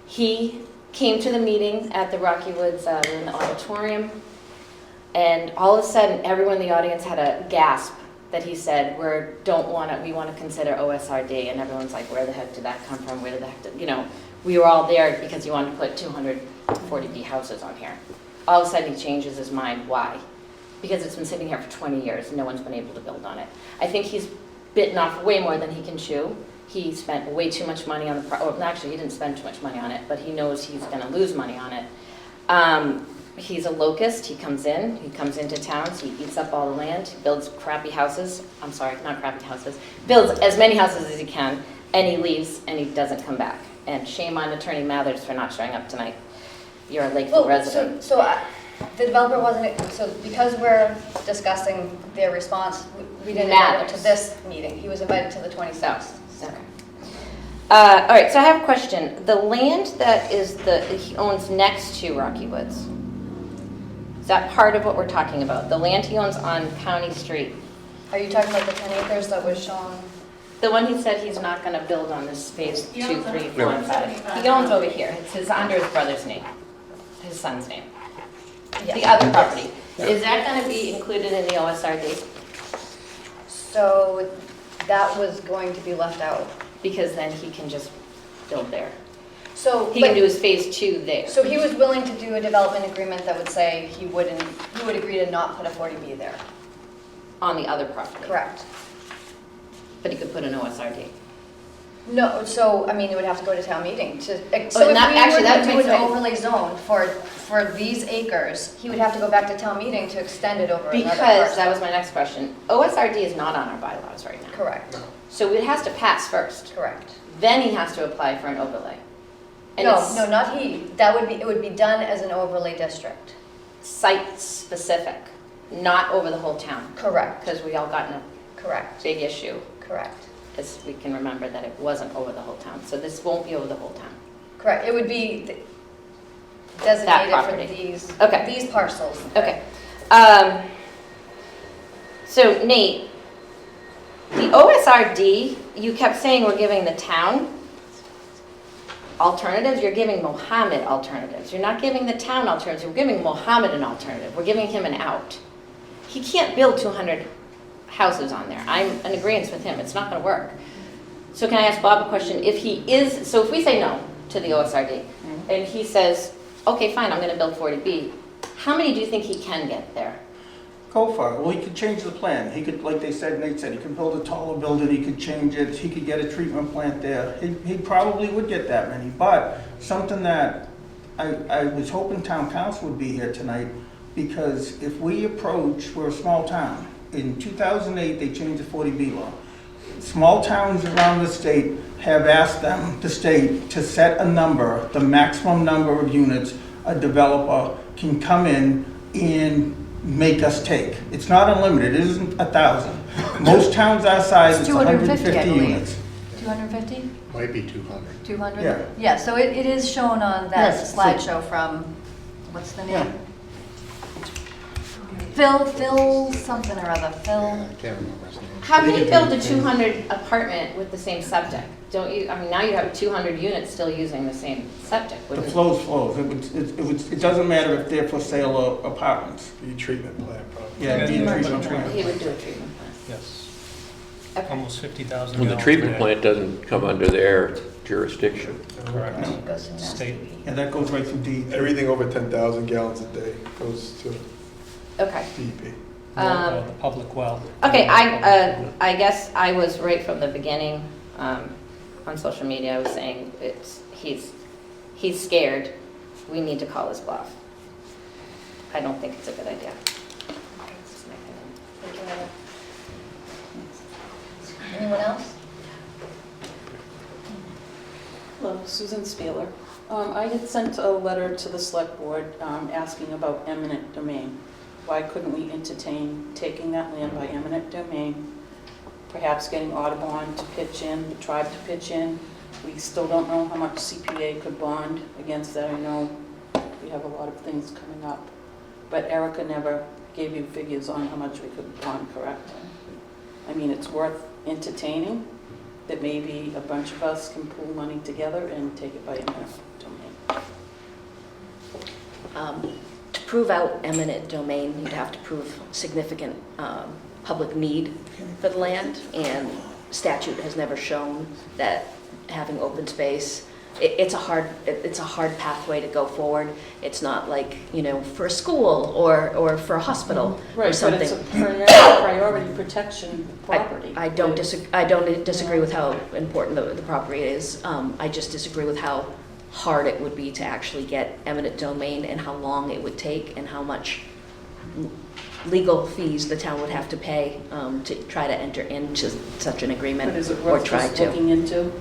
He came to the meeting at the Rocky Woods, we were in the auditorium, and all of a sudden everyone in the audience had a gasp that he said, we want to consider OSRD, and everyone's like, where the heck did that come from? Where did the heck did, we were all there because he wanted to put 240B houses on here. All of a sudden he changes his mind. Why? Because it's been sitting here for 20 years and no one's been able to build on it. I think he's bitten off way more than he can chew. He spent way too much money on actually he didn't spend too much money on it, but he knows he's going to lose money on it. He's a locust. He comes into towns, he eats up all the land, he builds crappy houses. I'm sorry, not crappy houses. Builds as many houses as he can, and he leaves and he doesn't come back. And shame on Attorney Mathers for not showing up tonight. You're a Lakeville resident. The developer wasn't, so because we're discussing their response, we didn't invite him to this meeting. He was invited to the 26th. Okay. All right, so I have a question. The land that he owns next to Rocky Woods, is that part of what we're talking about? The land he owns on County Street? Are you talking about the 10 acres that was shown? The one he said he's not going to build on this phase 2, 3, 4, and 5. He owns over here. It's under his brother's name, his son's name. Yes. The other property. Is that going to be included in the OSRD? So that was going to be left out. Because then he can just build there. So he can do his phase 2 there. So he was willing to do a development agreement that would say he would agree to not put a 40B there. On the other property. Correct. But he could put an OSRD. No, so I mean, it would have to go to town meeting to. So if that we actually, were that to do makes an sense. overlay zone for these acres, he would have to go back to town meeting to extend it over another Because parcel. that was my next question. OSRD is not on our bylaws right now. Correct. So it has to pass first. Correct. Then he has to apply for an overlay. And No, it's no, not he. It would be done as an overlay district. site specific, not over the whole town. Correct. Because we all got in a Correct. big issue. Correct. As we can remember that it wasn't over the whole town. So this won't be over the whole town. Correct. It would be designated for property. these parcels. Okay. So Nate, the OSRD, you kept saying we're giving the town alternatives. You're giving Mohammed alternatives. You're not giving the town alternatives. We're giving Mohammed an alternative. We're giving him an out. He can't build 200 houses on there. I'm in agreement with him. It's not going to work. So can I ask Bob a question? If we say no to the OSRD, and he says, okay, fine, I'm going to build 40B, how many do you think he can get there? Go for it. Well, he could change the plan. He could, like Nate said, he could build a taller building, he could change it, he could get a treatment plant there. He probably would get that many, but something that I was hoping town council would be here tonight, because if we approach, we're a small town. In 2008, they changed the 40B law. Small towns around the state have asked them, the state, to set a number, the maximum number of units a developer can come in and make us take. It's not unlimited, it isn't 1,000. Most towns our size, it's 250, I 150 believe. units. 250? Might be 200. 200? Yeah. Yeah, so it is shown on that Yes, so- slideshow from, what's the name? Phil something or other, Phil. I can't remember his name. How can you build a 200 apartment with the same septic? Don't you, I mean, now you have 200 units still using the same septic, The wouldn't it? flows. It doesn't matter if they're for sale or apartments. The treatment plant probably. Yeah, Yeah, treatment plant. He would do a treatment plant. Yes, Okay. almost 50,000 Well, gallons. the treatment a day. plant doesn't come under their jurisdiction. Correct. It goes to State. And that goes right through DEP. Everything over 10,000 gallons a day goes to Okay. DEP. Well, the public well. Okay, I guess I was right from the beginning, on social media, I was saying he's scared, we need to call his bluff. I don't think it's a good idea. That's my opinion. Thank you, Heather. Anyone else? Hello, Susan Spieler. I had sent a letter to the select board asking about eminent domain. Why couldn't we entertain taking that land by eminent domain, perhaps getting Audubon to pitch in, the tribe to pitch in? We still don't know how much CPA could bond against that. I know we have a lot of things coming up, but Erica never gave you figures on how much we could bond, correct? I mean, it's worth entertaining that maybe a bunch of us can pool money together and take it by eminent domain. To prove out eminent domain, you'd have to prove significant public need for the land, and statute has never shown that having open space, it's a hard pathway to go forward. It's not like, for a school or for a hospital or Right, something. but it's a priority protection property. I don't disagree with how important the property is. I just disagree with how hard it would be to actually get eminent domain, and how long it would take, and how much legal fees the town would have to pay to try to enter into such an agreement. But is it or worth try just to. looking into?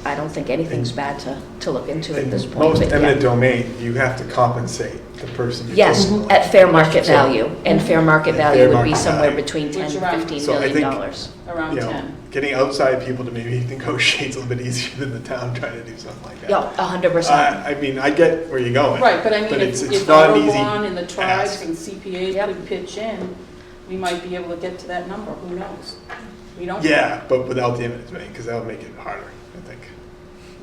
I don't think anything's bad to look into at In this point. most but yeah. eminent domain, you have to compensate the person. you're Yes, taking the at land. fair market So- value, and fair market Fair value would be market somewhere value. between $10 Which and around- $15 So I million think- dollars. Around You know, 10. getting outside people to maybe negotiate is a little bit easier than the town trying to do something like that. Yeah, 100%. I mean, I get where you're going. Right, but I mean, it's if not an easy Audubon and the tribes ask. and CPA Yep. could pitch in, we might be able to get to that number, who knows? We don't. Yeah, but without the eminent domain, because that would make it harder, I think.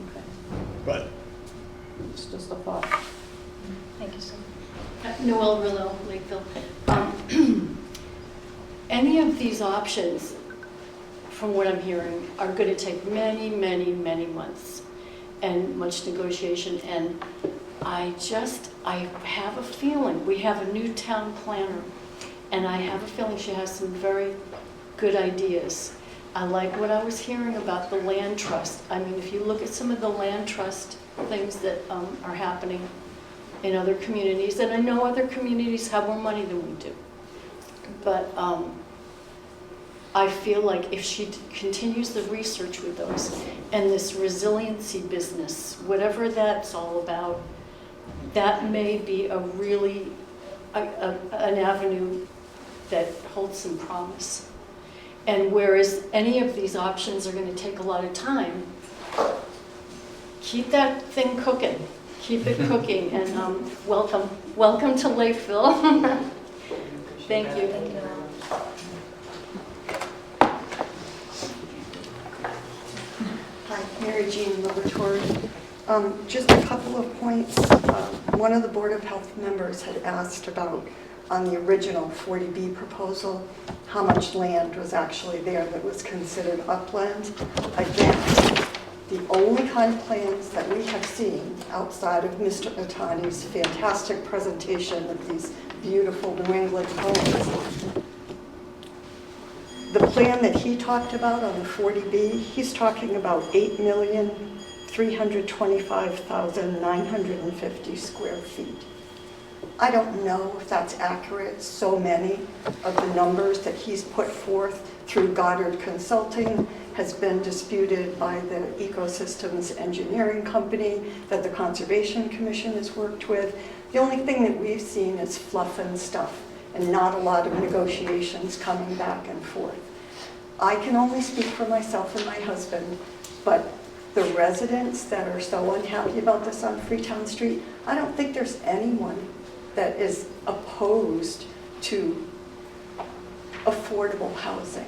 Okay. But It's just a thought. Thank you, Sue. Noel Rillo, Lakeville. Any of these options, from what I'm hearing, are going to take many, many, many months and much negotiation. And I have a feeling, we have a new town planner, and I have a feeling she has some very good ideas. I like what I was hearing about the land trust. I mean, if you look at some of the land trust things that are happening in other communities, and I know other communities have more money than we do, but I feel like if she continues the research with those, and this resiliency business, whatever that's all about, that may be a really, an avenue that holds some promise. And whereas any of these options are going to take a lot of time, keep that thing cooking. Keep it cooking, and welcome to Lakeville. Thank you. Thank you, Noel. Hi, Mary Jean Laboratory. Just a couple of points. One of the Board of Health members had asked about, on the original 40B proposal, how much land was actually there that was considered upland. Again, the only kind of plans that we have seen outside of Mr. Otani's fantastic presentation of these beautiful New England homes, the plan that he talked about on the 40B, he's talking about 8,325,950 square feet. I don't know if that's accurate, so many of the numbers that he's put forth through Goddard Consulting has been disputed by the Ecosystems Engineering Company that the Conservation Commission has worked with. The only thing that we've seen is fluff and stuff and not a lot of negotiations coming back and forth. I can only speak for myself and my husband, but the residents that are so unhappy about this on Freetown Street, I don't think there's anyone that is opposed to affordable housing.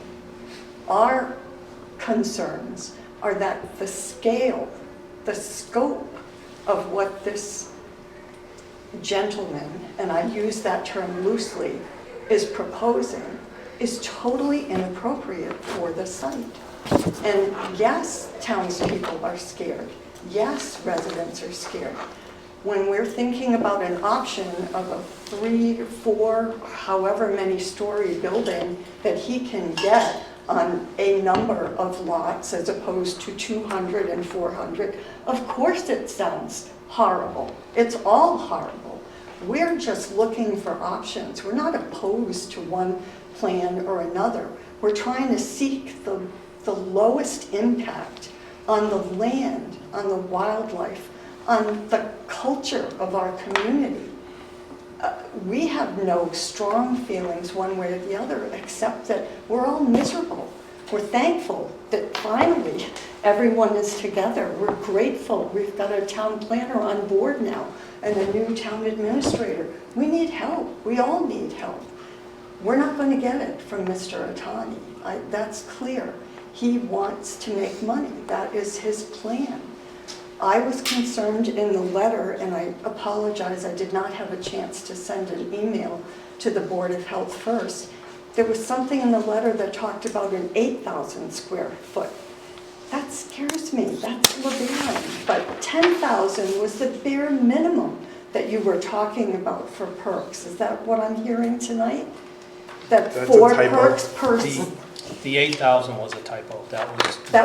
Our concerns are that the scale, the scope of what this gentleman, and I use that term loosely, is proposing is totally inappropriate for the site. And yes, townspeople are scared. Yes, residents are scared. When we're thinking about an option of a 3, 4, however many story building that he can get on a number of lots as opposed to 200 and 400, of course it sounds horrible. It's all horrible. We're just looking for options. We're not opposed to one plan or another. We're trying to seek the lowest impact on the land, on the wildlife, on the culture of our community. We have no strong feelings one way or the other, except that we're all miserable. We're thankful that finally everyone is together. We're grateful. We've got a town planner on board now and a new town administrator. We need help. We all need help. We're not going to get it from Mr. Atani. That's clear. He wants to make money. That is his plan. I was concerned in the letter, and I apologize, I did not have a chance to send an email to the Board of Health first. There was something in the letter that talked about an 8,000 square foot. That scares me. That's LeBaron. But 10,000 was the bare minimum that you were talking about for perks. Is that what I'm hearing tonight? That's 4 perks per... The 8,000 was a typo. That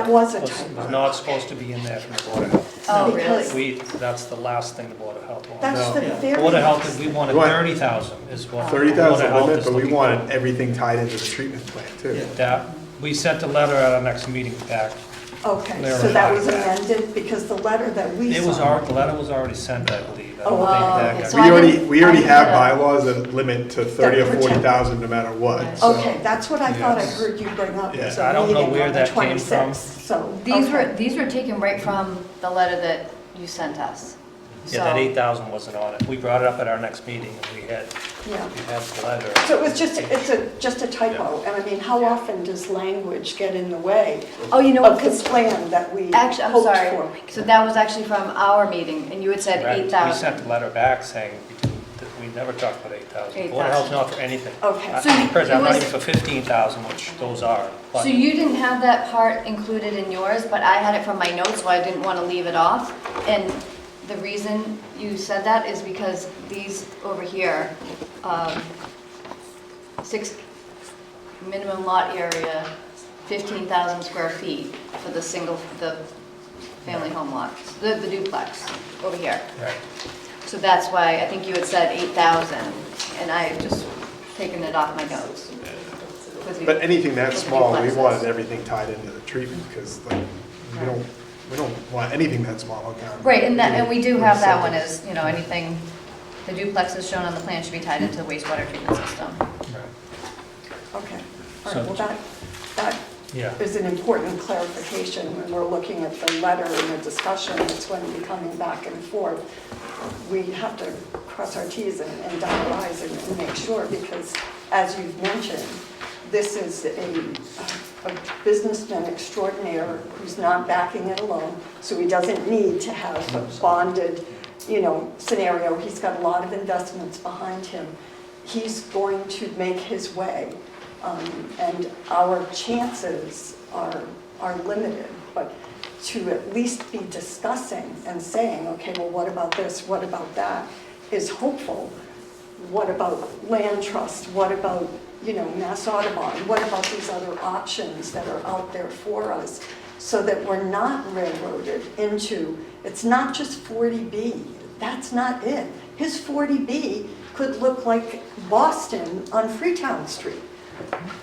was a typo. Was not supposed to be in there from the Board of Health. Oh, really? That's the last thing the Board of Health wanted. That's the very Board of Health, last. we wanted 30,000 is what. 30,000 limit, but we looking wanted everything tied into the treatment plan too. That, we sent a letter at our next meeting back. Okay, so that was amended because the letter that we saw... The letter was already sent, I believe. Oh, I don't think okay. that We already have bylaws that limit to 30 or 40,000 no matter what. so- Okay, that's what I thought I heard you bring up. Yeah. It's a I don't know meeting where on the that came from. 26th, So, These were taken right from the letter that you sent us. Yeah, that 8,000 wasn't on it. We brought it up at our next meeting, and we had the letter. So it was just a typo, and I mean, how often does language get in the way Oh, you know what, of the 'cause plan that we actually, I'm hoped sorry. for? So that was actually from our meeting, and you had said Right. 8,000. We sent a letter back saying that we never talked about 8,000. Board of 8,000. Health's not for anything. Okay. So you- Personally, I'm it not was- even for 15,000, which those are. But So you didn't have that part included in yours, but I had it from my notes, so I didn't want to leave it off. And the reason you said that is because these over here, 6 minimum lot area, 15,000 square feet for the family home lots, the duplex over here. Right. So that's why I think you had said 8,000, and I had just taken it off my notes. But anything that With small, we duplexes. wanted everything tied into the treatment because like, we don't want anything that small on town. Right, and we do have that one as, anything, the duplexes shown on the plan should be tied into the wastewater treatment system. Okay, all So- right, well, that Yeah. is an important clarification when we're looking at the letter and the discussion that's going to be coming back and forth. We have to cross our Ts and dot our Is and make sure, because as you've mentioned, this is a businessman extraordinaire who's not backing it alone, so he doesn't need to have a bonded, scenario. He's got a lot of investments behind him. He's going to make his way, and our chances are limited, but to at least be discussing and saying, okay, well, what about this, what about that, is hopeful. What about land trust? What about, Mass Audubon? What about these other options that are out there for us so that we're not railroaded into, it's not just 40B. That's not it. His 40B could look like Boston on Freetown Street.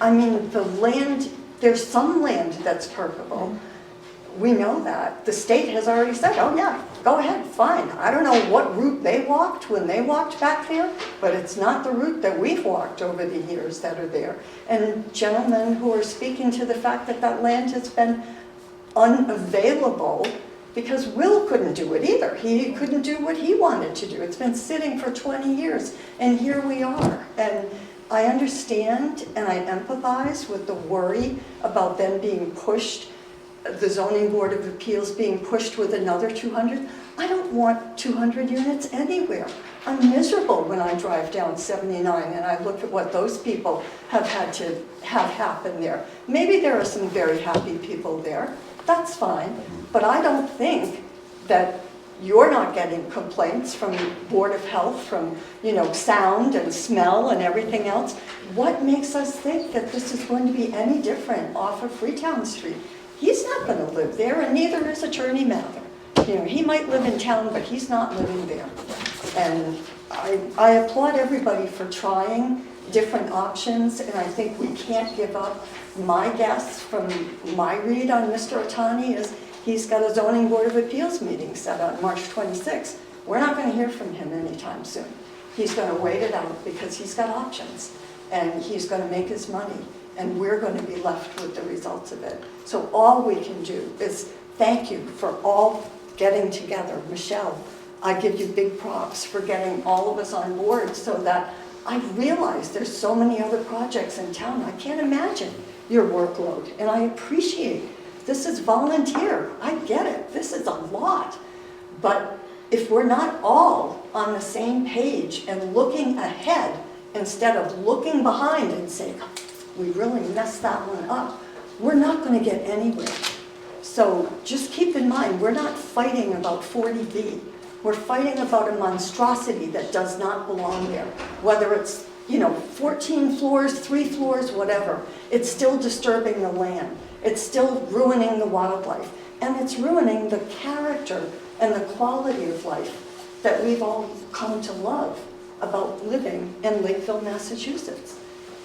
I mean, the land There's some land that's perkable. We know that. The state has already said, oh yeah, go ahead, fine. I don't know what route they walked when they walked back there, but it's not the route that we've walked over the years that are there. And gentlemen who are speaking to the fact that that land has been unavailable because Will couldn't do it either. He couldn't do what he wanted to do. It's been sitting for 20 years, and here we are. And I understand and I empathize with the worry about them being pushed, the Zoning Board of Appeals being pushed with another 200. I don't want 200 units anywhere. I'm miserable when I drive down 79 and I look at what those people have had to have happen there. Maybe there are some very happy people there. That's fine. But I don't think that you're not getting complaints from Board of Health, from, sound and smell and everything else. What makes us think that this is going to be any different off of Freetown Street? He's not going to live there, and neither is Attorney Mather. He might live in town, but he's not living there. And I applaud everybody for trying different options, and I think we can't give up. My guess from my read on Mr. Otani is he's got a Zoning Board of Appeals meeting set on March 26th. We're not going to hear from him anytime soon. He's going to wait it out because he's got options, and he's going to make his money. And we're going to be left with the results of it. So all we can do is thank you for all getting together. Michelle, I give you big props for getting all of us on board so that I realize there's so many other projects in town. I can't imagine your workload, and I appreciate this is volunteer. I get it. This is a lot. But if we're not all on the same page and looking ahead instead of looking behind and saying, we really messed that one up, we're not going to get anywhere. So just keep in mind, we're not fighting about 40B. We're fighting about a monstrosity that does not belong there. Whether it's, 14 floors, 3 floors, whatever, it's still disturbing the land. It's still ruining the wildlife. And it's ruining the character and the quality of life that we've all come to love about living in Lakeville, Massachusetts.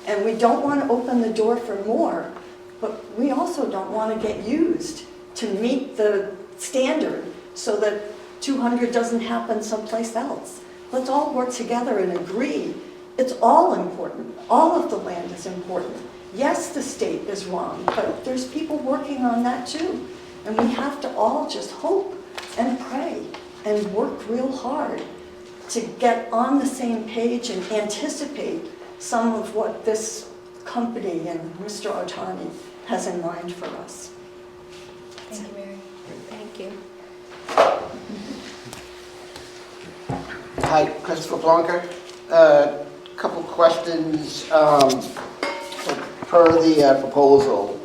And we don't want to open the door for more, but we also don't want to get used to meet the standard so that 200 doesn't happen someplace else. Let's all work together and agree. It's all important. All of the land is important. Yes, the state is wrong, but there's people working on that too. And we have to all just hope and pray and work real hard to get on the same page and anticipate some of what this company and Mr. Otani has in mind for us. Thank you, Mary. Thank you. Hi, Christopher Blanca. Couple questions. Per the proposal,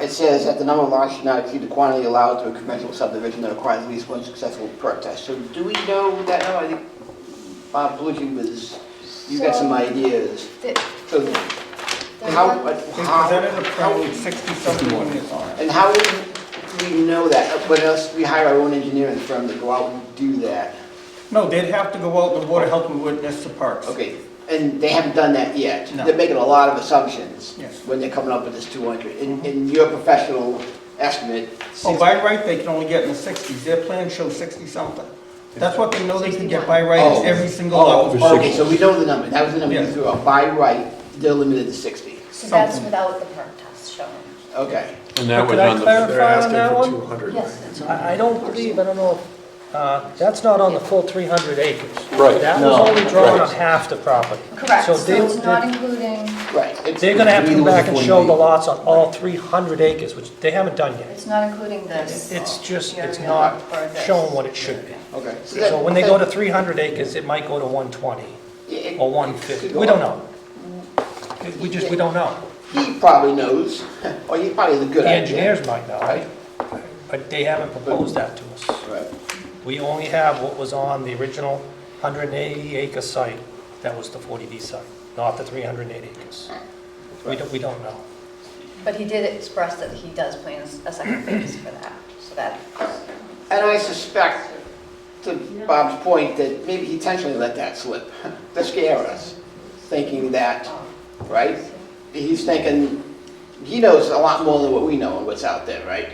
it says that the number of lots should not exceed the quantity allowed to a conventional subdivision that requires at least one successful perk test. So do we know that number? I think Bob Belushi was, you got some ideas. So how presented a plan with 60-something units on it. And how would we know that? But else we hire our own engineering firm to go out and do that. No, they'd have to go out, the Board of Health would witness the parks. Okay, and they haven't done that yet. No. They're making a lot of assumptions Yes. when they're coming up with this 200. In your professional estimate. Oh, by right, they can only get in the 60s. Their plan shows 60-something. That's what they know they can get by right in every single level. Okay, so we know the number. That was the number you Yes. threw out. By right, they're limited to 60. So that's without the perk test showing. Okay. And that was Could I on the, clarify They're on asking that for one? 200. Yes. I don't believe, I don't know, that's not on the full 300 acres. Right. That was No. only drawn Right. on half the property. Correct, So so they- it's not including, Right. They're gonna have to come back and show the lots on all 300 acres, which they haven't done yet. it's not including this. It's just, it's area not or this. showing what it should be. Okay. So when they go to 300 acres, it might go to 120 or 150. We don't know. We don't know. He probably knows, or he probably has a good The idea. engineers might know, right? But they haven't proposed that to us. Right. We only have what was on the original 180-acre site, that was the 40B site, not the 308 acres. We don't know. But he did express that he does plan a second phase for that, so that, And I suspect, to Bob's point, that maybe he intentionally let that slip to scare us, thinking that, right? He's thinking, he knows a lot more than what we know and what's out there, right?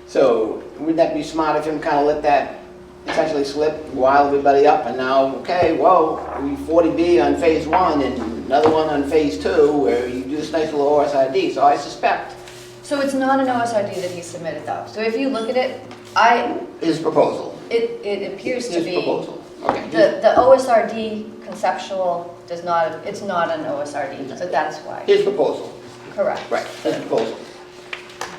So wouldn't that be smart of him kind of let that essentially slip, rile everybody up, and now, okay, well, we 40B on phase 1 and another one on phase 2 where you do this nice little OSRD, so I suspect. So it's not an OSRD that he submitted though. So if you look at it, His proposal. it appears to His be. proposal, okay. The OSRD conceptual does not, it's not an OSRD, so that's why. His proposal. Correct. Right, his proposal.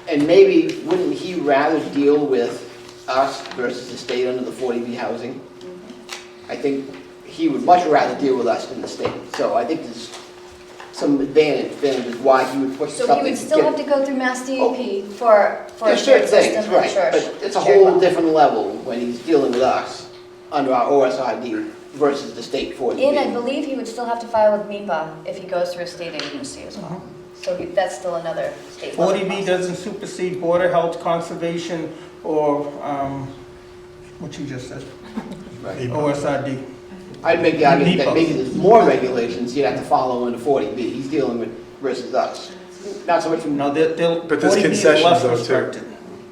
And maybe, wouldn't he rather deal with us versus the state under the 40B housing? I think he would much rather deal with us than the state. So I think there's some advantages why he would push So something. he would still have to go through Mass DEP for a There's shared certain system things, and right, church. but it's a whole different level when he's dealing with us under our OSRD versus the state 40B. And I believe he would still have to file with MIPA if he goes through a state agency as well. So that's still another state level 40B process. doesn't supersede Board of Health, Conservation, or, what you just said, Right. OSRD. I'd make the argument that NEPA. maybe there's more regulations you'd have to follow under 40B. He's dealing with versus us. Not so much from, No, But there's 40B is concessions less though, too. restricted.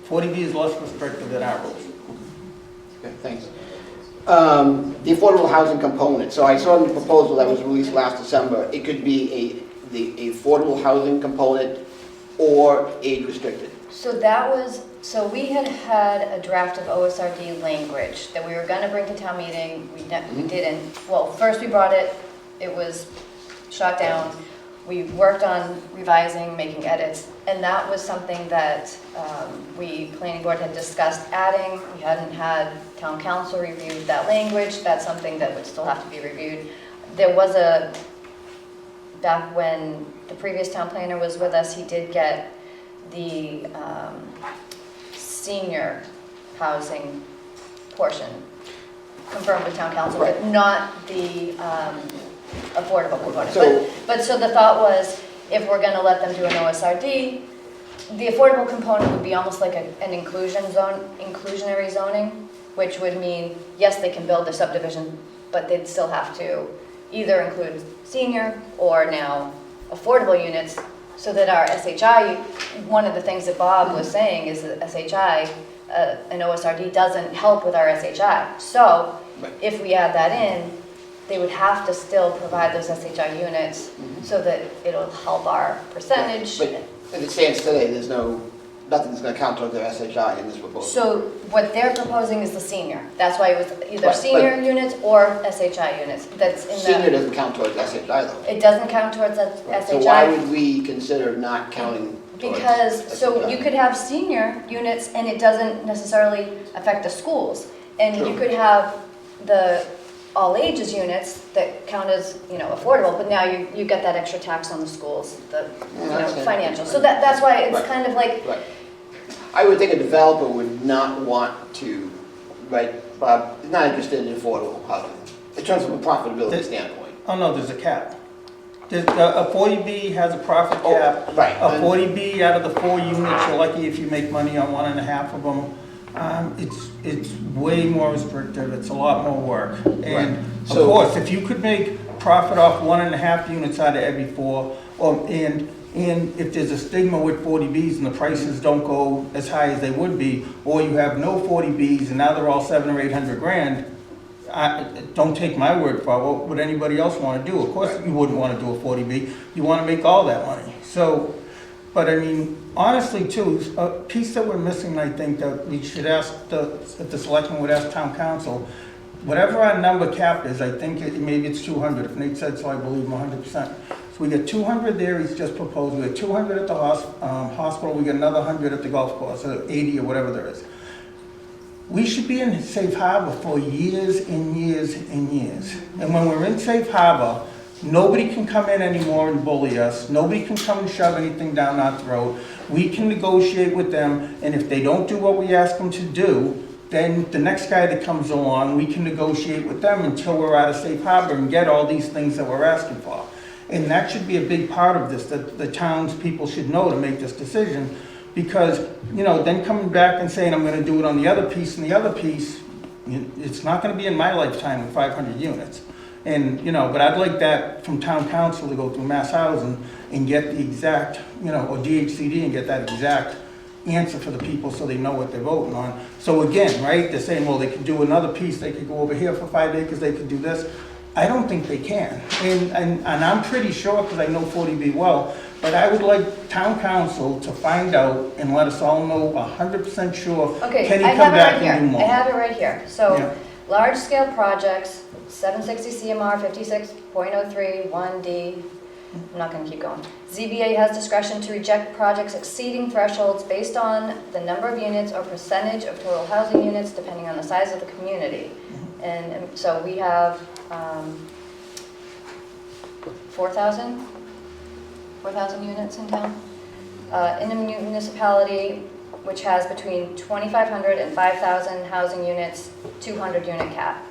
40B is less restricted than our rules. okay, thanks. The affordable housing component. So I saw in the proposal that was released last December, it could be the affordable housing component or age restricted. So so we had a draft of OSRD language that we were gonna bring to town meeting, we didn't. Well, first we brought it, it was shot down. We worked on revising, making edits, and that was something that planning board had discussed adding. We hadn't had town council review that language, that's something that would still have to be reviewed. There was back when the previous town planner was with us, he did get the senior housing portion confirmed with town council, but not the affordable component. But so the thought was, if we're gonna let them do an OSRD, the affordable component would be almost like an inclusionary zoning, which would mean, yes, they can build their subdivision, but they'd still have to either include senior or now affordable units, so that our SHI, one of the things that Bob was saying is that SHI, an OSRD doesn't help with our SHI. So if we add that in, they would have to still provide those SHI units so that it'll help our percentage. But as it stands today, there's nothing's going to count towards their SHI in this proposal. So what they're proposing is the senior. That's why it was either Right, senior units or SHI units. That's in Senior doesn't count towards SHI though. It doesn't count towards SHI. So why would we consider not counting towards Because, so SHI? you could have senior units and it doesn't necessarily affect the schools. And you could have the all ages units that count as, affordable, but now you get that extra tax on the schools, the, financial. So that's why it's kind of like. Right. I would think a developer would not want to, right, Bob, is not interested in affordable housing, in terms of a profitability standpoint. Oh, no, there's a cap. A 40B has a profit cap. Right. A 40B out of the 4 units, you're lucky if you make money on 1.5 of them. It's way more restrictive, it's a lot more work. And of course, if you could make profit off 1.5 units out of every 4, and if there's a stigma with 40Bs and the prices don't go as high as they would be, or you have no 40Bs and now they're all 700 or 800 grand, don't take my word for it. What would anybody else want to do? Of course you wouldn't want to do a 40B. You want to make all that money. So, but I mean, honestly too, a piece that we're missing, I think, that we should ask, if the selectmen would ask town council, whatever our number cap is, I think maybe it's 200. If Nate said so, I believe him 100%. So we get 200 there, he's just proposed. We get 200 at the hospital, we get another 100 at the golf course, or 80 or whatever there is. We should be in safe harbor for years and years and years. And when we're in safe harbor, nobody can come in anymore and bully us. Nobody can come and shove anything down our throat. We can negotiate with them, and if they don't do what we ask them to do, then the next guy that comes along, we can negotiate with them until we're out of safe harbor and get all these things that we're asking for. And that should be a big part of this, that the townspeople should know to make this decision. Because, then coming back and saying, I'm gonna do it on the other piece and the other piece, it's not gonna be in my lifetime with 500 units. And, but I'd like that from town council to go through Mass Housing and get the exact, or DHCD and get that exact answer for the people so they know what they're voting on. So again, right, they're saying, well, they could do another piece, they could go over here for 5 acres, they could do this. I don't think they can. And I'm pretty sure, because I know 40B well, but I would like town council to find out and let us all know 100% sure, Okay, can he I come have it back right here. and do more? I have it right here. So, Yeah. large-scale projects, 760 CMR 56.03 1D. I'm not going to keep going. ZBA has discretion to reject projects exceeding thresholds based on the number of units or percentage of total housing units, depending on the size of the community. And so we have 4,000 units in town. In a municipality which has between 2,500 and 5,000 housing units, 200 unit cap.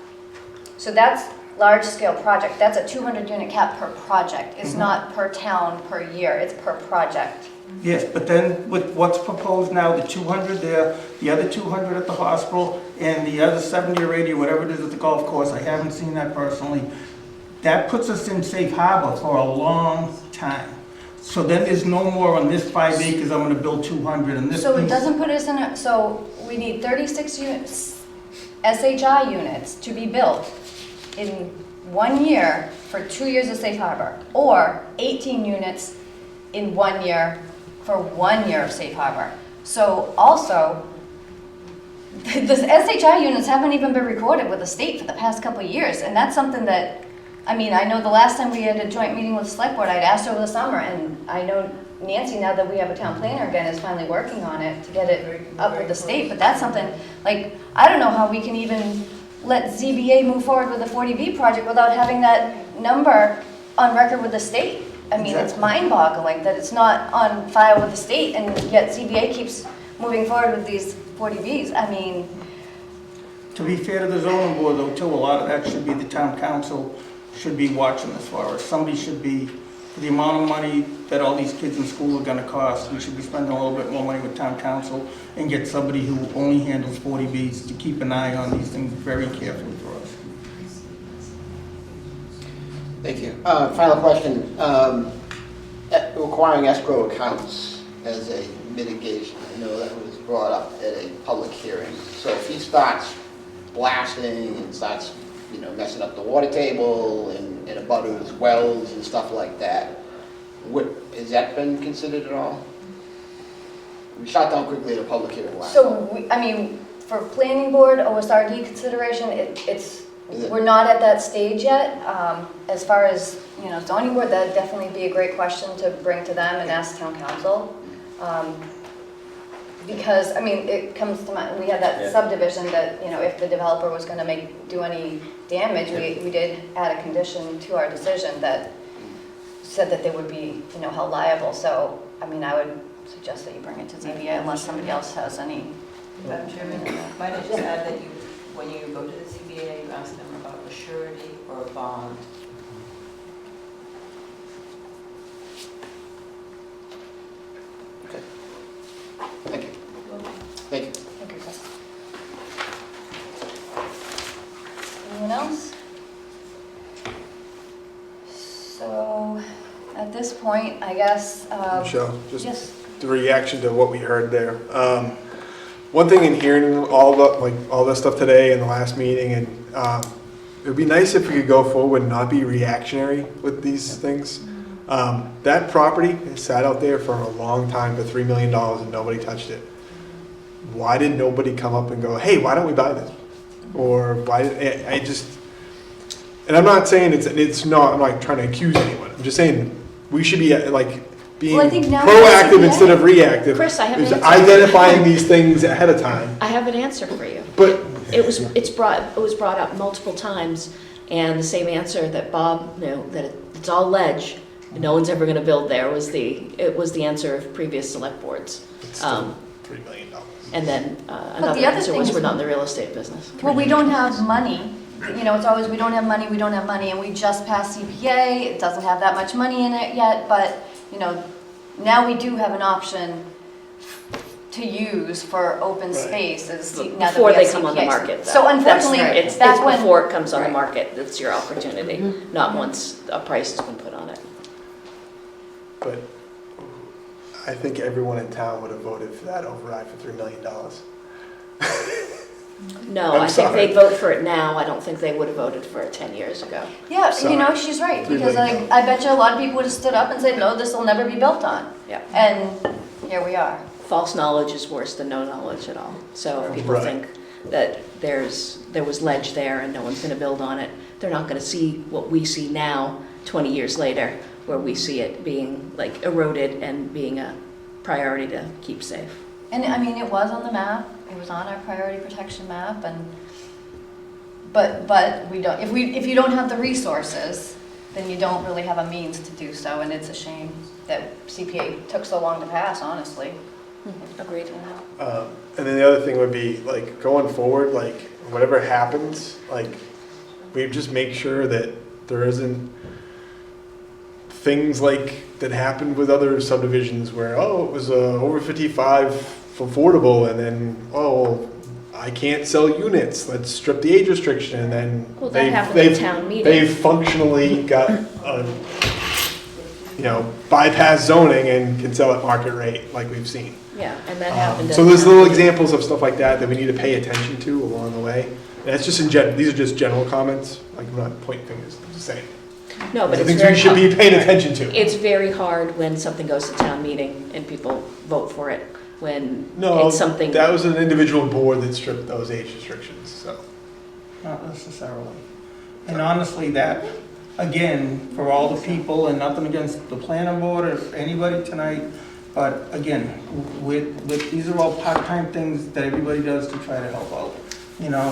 So that's large-scale project. That's a 200 unit cap per project. It's not per town per year, it's per project. Yes, but then with what's proposed now, the 200 there, the other 200 at the hospital, and the other 70 or 80, whatever it is at the golf course, I haven't seen that personally, that puts us in safe harbor for a long time. So then there's no more on this 5 acres, I'm gonna build 200 and this So it piece. doesn't put us in a, so we need 36 units, SHI units to be built in 1 year for 2 years of safe harbor, or 18 units in 1 year for 1 year of safe harbor. So also, the SHI units haven't even been recorded with the state for the past couple of years, and that's something that, I mean, I know the last time we had a joint meeting with the select board, I'd asked over the summer, and I know Nancy, now that we have a town planner again, is finally working on it to get it up with the state, but that's something, like, I don't know how we can even let ZBA move forward with the 40B project without having that number on record with the state. I mean, it's mind-boggling that it's not on file with the state, and yet ZBA keeps moving forward with these 40Bs. I mean... To be fair to the zoning board though, too, a lot of that should be the town council should be watching as far as somebody should be, for the amount of money that all these kids in school are gonna cost, we should be spending a little bit more money with town council and get somebody who only handles 40Bs to keep an eye on these things very carefully for us. Thank you. Final question. Requiring escrow accounts as a mitigation. I know that was brought up at a public hearing. So if he starts blasting and starts, messing up the water table and abutters wells and stuff like that, has that been considered at all? We shot down quickly at a public hearing last time. So, I mean, for planning board, OSRD consideration, we're not at that stage yet. As far as, zoning board, that'd definitely be a great question to bring to them and ask town council. Because, I mean, it comes to mind, we had that subdivision that, if the developer was gonna do any damage, we did add a condition to our decision that said that they would be, held liable. So, I mean, I would suggest that you bring it to ZBA unless somebody else has any. Madam Chairman, might I just add that when you go to the ZBA, you ask them about a surety or a bond. Okay. Thank you. Thank you. Thank you, Chris. Anyone else? So, at this point, I guess... Michelle, just yes. the reaction to what we heard there. One thing in hearing all this stuff today in the last meeting, and it would be nice if we could go forward and not be reactionary with these things. That property has sat out there for a long time for $3 million and nobody touched it. Why did nobody come up and go, hey, why don't we buy this? Or why? And I'm not saying it's not. I'm not trying to accuse anyone. I'm just saying we should be being Well, I think now proactive instead of reactive. Chris, I have an is answer. identifying these things ahead of time. I have an answer for you. But It was brought up multiple times, and the same answer that Bob knew, that it's all ledge, and no one's ever going to build there, was the answer of previous select boards. It's still $3 million. And then the another other answer thing was is- we're not in the real estate business. Well, we don't have money. It's always we don't have money, and we just passed CPA. It doesn't have that much money in it yet, but, now we do have an option to use for open space is now that Before we have they come on the CPAs. market, though. So unfortunately, It's that's when. before it comes on the Right. market, that's your opportunity, not once a price has been put on it. But I think everyone in town would have voted for that override for $3 million. No, I'm I think sorry. they'd vote for it now, I don't think they would have voted for it 10 years ago. Yeah, Sorry. you know, she's right, $3 because million. I bet you a lot of people would have stood up and said, no, this will never be built on. Yeah. And here we are. False knowledge is worse than no knowledge at all. So if people Right. think that there was ledge there and no one's gonna build on it, they're not gonna see what we see now, 20 years later, where we see it being like eroded and being a priority to keep safe. And I mean, it was on the map, it was on our priority protection map, and, but we don't, if you don't have the resources, then you don't really have a means to do so, and it's a shame that CPA took so long to pass, honestly. Agreed. And then the other thing would be, like, going forward, like, whatever happens, like, we just make sure that there isn't things like that happened with other subdivisions where, oh, it was over 55 affordable, and then, oh, I can't sell units, let's strip the age restriction, and then Well, that happened at town meeting. they've functionally got bypass zoning and can sell at market rate, like we've seen. Yeah, and that happened. So there's little examples of stuff like that that we need to pay attention to along the way. And it's just these are just general comments, like I'm not pointing fingers, I'm just saying. No, but These are it's things very we should be paying attention to. It's very hard when something goes to town meeting and people vote for it, when No, it's something. that was an individual board that stripped those age restrictions, so. Not necessarily. And honestly, that, again, for all the people, and nothing against the planning board or anybody tonight, but again, these are all part-time things that everybody does to try to help out. You know,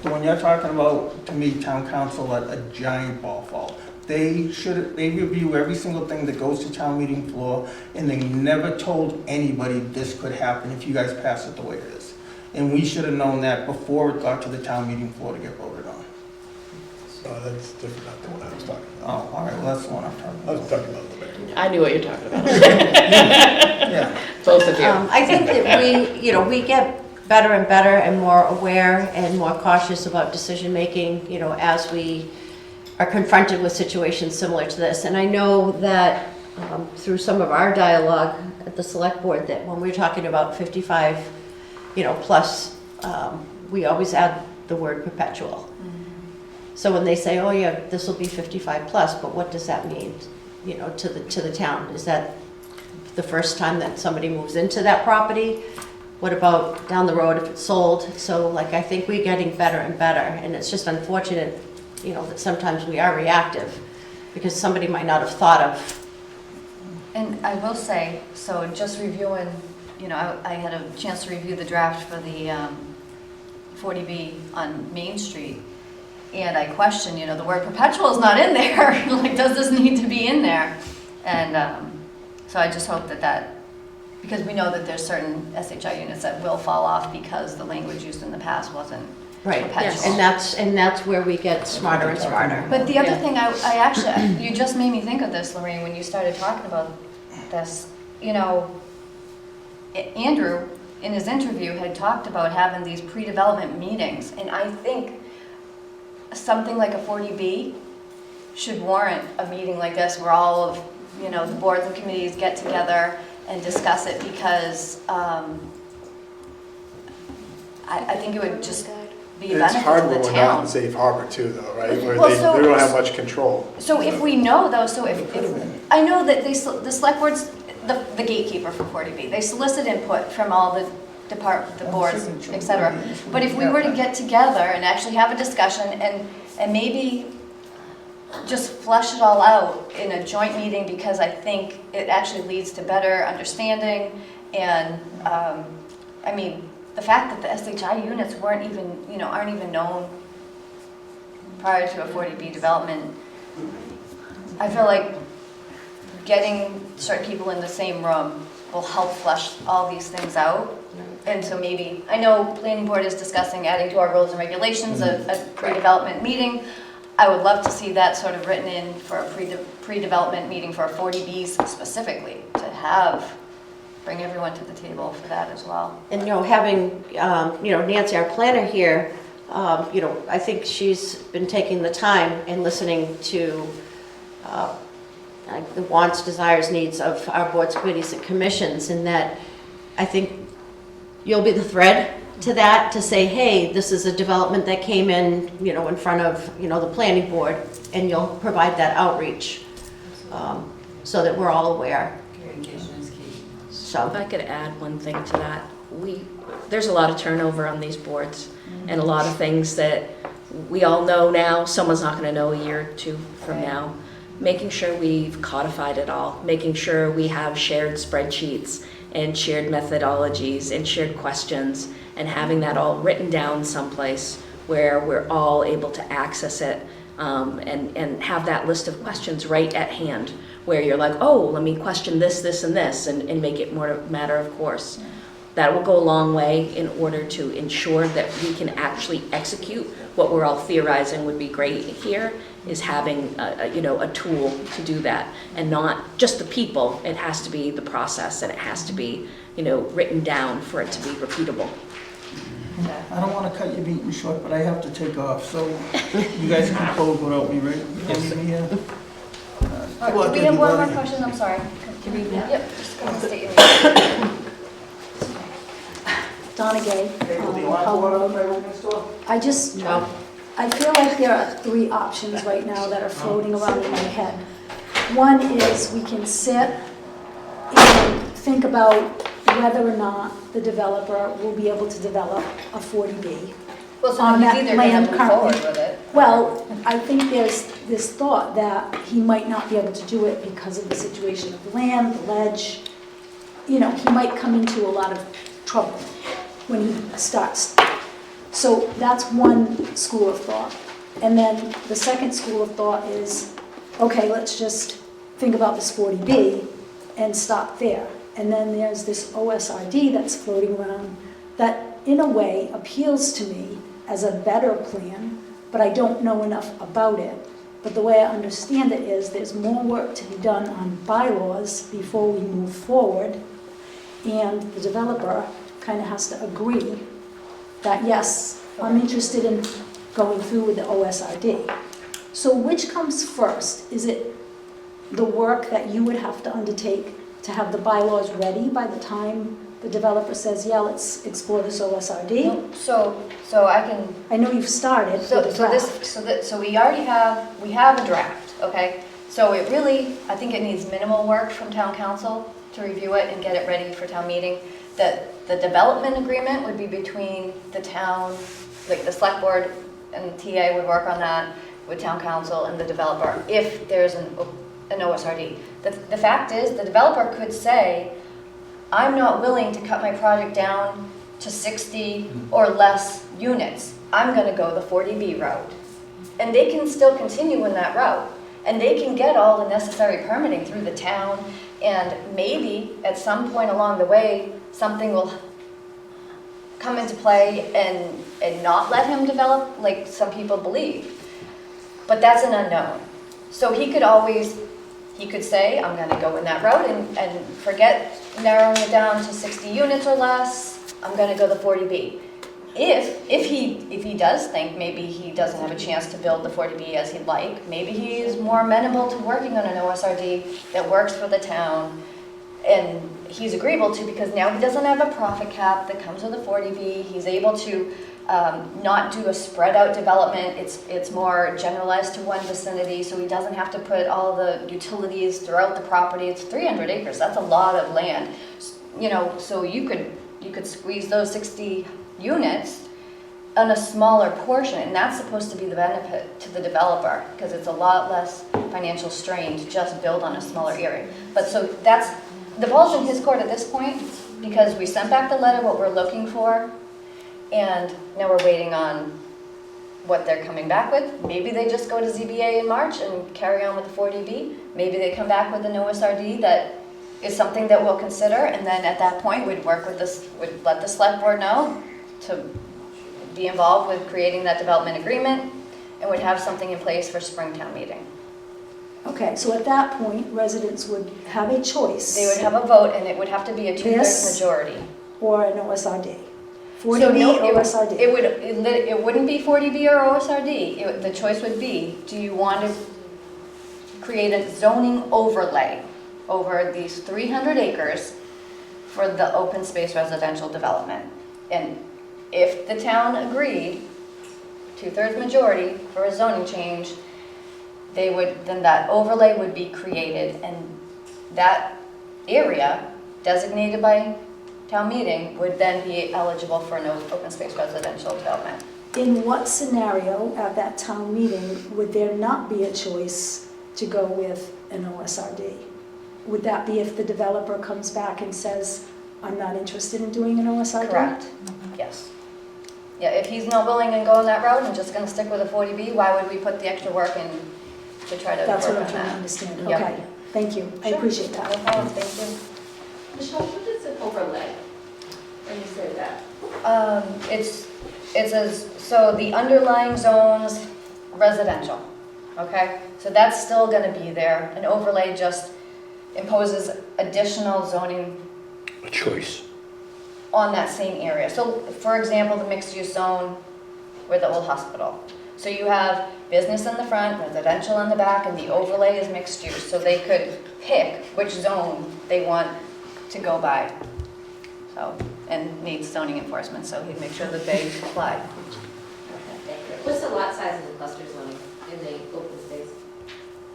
when you're talking about, to me, town council, a giant ball fall. They review every single thing that goes to town meeting floor, and they never told anybody this could happen if you guys pass it the way it is. And we should have known that before it got to the town meeting floor to get voted on. So that's different, not the one I was talking about. Oh, all right, well, that's the one I'm talking I about. was talking about the bear. I knew what you're talking about. Yeah. Both of you. I think that we get better and better and more aware and more cautious about decision-making, as we are confronted with situations similar to this. And I know that through some of our dialogue at the select board, that when we're talking about 55, plus, we always add the word perpetual. So when they say, oh yeah, this will be 55 plus, but what does that mean, to the town? Is that the first time that somebody moves into that property? What about down the road if it's sold? So I think we're getting better and better, and it's just unfortunate, that sometimes we are reactive because somebody might not have thought of. And I will say, so just reviewing, I had a chance to review the draft for the 40B on Main Street, and I questioned, the word perpetual is not in there. Does this need to be in there? And so I just hope that, because we know that there's certain SHI units that will fall off because the language used in the past wasn't Right, perpetual. and that's where we get smarter and smarter. But the other thing, I actually, you just made me think of this, Lorraine, when you started talking about this. Andrew, in his interview, had talked about having these pre-development meetings, and I think something like a 40B should warrant a meeting like this where all of, the boards and committees get together and discuss it, because I think it would just be a It's benefit hard to when the we're not in town. safe harbor too, though, right? Where Well, they so- don't have much control. So if we know though, so if I know that the select board's the gatekeeper for 40B, they solicit input from all the boards, et cetera. But if we were to get together and actually have a discussion and maybe just flesh it all out in a joint meeting, because I think it actually leads to better understanding. And the fact that the SHI units aren't even known prior to a 40B development, I feel like getting certain people in the same room will help flesh all these things out. And so maybe, I know planning board is discussing adding to our rules and regulations a pre-development meeting. I would love to see that sort of written in for a pre-development meeting for 40Bs specifically, to have bring everyone to the table for that as well. And, having, Nancy, our planner here, I think she's been taking the time and listening to the wants, desires, needs of our boards, committees, and commissions, and that I think you'll be the thread to that, to say, hey, this is a development that came in, in front of, the planning board, and you'll provide that outreach so that we're all aware. Communication is key. So If I could add one thing to that, there's a lot of turnover on these boards, and a lot of things that we all know now, someone's not gonna know a year or two from now. Making sure we've codified it all, making sure we have shared spreadsheets and shared methodologies and shared questions, and having that all written down someplace where we're all able to access it, and have that list of questions right at hand, where you're like, oh, let me question this, this, and this, and make it more a matter of course. That will go a long way in order to ensure that we can actually execute what we're all theorizing would be great here, is having a tool to do that, and not just the people. It has to be the process, and it has to be written down for it to be repeatable. I don't want to cut your meeting short, but I have to take off, so you guys can close without me, right? You don't need me here? Do we have one more question? I'm sorry. Can we? Yep, just go and state your name. Donna Gay. No. I feel like there are three options right now that are floating around in my head. One is we can sit and think about whether or not the developer will be able to develop a 40B. Well, so on he's that either land going to move forward currently. with it. Well, I think there's this thought that he might not be able to do it because of the situation of the land, the ledge. He might come into a lot of trouble when he starts. So that's one school of thought. And then the second school of thought is, okay, let's just think about this 40B and stop there. And then there's this OSRD that's floating around that in a way appeals to me as a better plan, but I don't know enough about it. But the way I understand it is there's more work to be done on bylaws before we move forward, and the developer kind of has to agree that, yes, I'm interested in going through with the OSRD. So which comes first? Is it the work that you would have to undertake to have the bylaws ready by the time the developer says, yeah, let's explore this OSRD? So I can. I know you've started with the draft. So we already have a draft, okay? So it really, I think it needs minimal work from town council to review it and get it ready for town meeting. That the development agreement would be between the town, like the select board and the TA would work on that with town council and the developer if there's an OSRD. The fact is, the developer could say, I'm not willing to cut my project down to 60 or less units. I'm going to go the 40B route. And they can still continue in that route. And they can get all the necessary permitting through the town. And maybe at some point along the way, something will come into play and not let him develop like some people believe. But that's an unknown. So he could say, I'm going to go in that route and forget narrowing it down to 60 units or less. I'm going to go the 40B. If he does think maybe he doesn't have a chance to build the 40B as he'd like, maybe he is more amenable to working on an OSRD that works for the town, and he's agreeable to, because now he doesn't have a profit cap that comes with a 40B. He's able to not do a spread out development. It's more generalized to one vicinity, so he doesn't have to put all the utilities throughout the property. It's 300 acres. That's a lot of land. So you could squeeze those 60 units on a smaller portion, and that's supposed to be the benefit to the developer, because it's a lot less financial strain to just build on a smaller area. But so that's, the ball's in his court at this point, because we sent back the letter, what we're looking for, and now we're waiting on what they're coming back with. Maybe they just go to ZBA in March and carry on with the 40B. Maybe they come back with an OSRD that is something that we'll consider, and then at that point we'd work with this, would let the select board know to be involved with creating that development agreement, and would have something in place for Springtown meeting. Okay, so at that point, residents would have a choice. They would have a vote, and it would have to be a two-thirds This- majority. Or an OSRD. So 40B, no, OSRD. It wouldn't be 40B or OSRD. The choice would be, do you want to create a zoning overlay over these 300 acres for the open space residential development? And if the town agreed, two-thirds majority for a zoning change, then that overlay would be created, and that area designated by town meeting would then be eligible for an open space residential development. In what scenario at that town meeting would there not be a choice to go with an OSRD? Would that be if the developer comes back and says, I'm not interested in doing an OSRD? Correct, yes. Yeah, if he's not willing to go on that road and just gonna stick with a 40B, why would we put the extra work in to try to That's what work I'm on trying to that? understand. Yep. Okay, thank you. I Sure. appreciate that. No problem, thank you. Michelle, what is an overlay when you say that? So the underlying zones residential, okay? So that's still gonna be there. An overlay just imposes additional zoning A choice. on that same area. So for example, the mixed use zone where the old hospital. So you have business in the front, residential in the back, and the overlay is mixed use. So they could pick which zone they want to go by. So, and needs zoning enforcement, so he'd make sure that they apply. What's the lot size of the cluster zoning in the open space?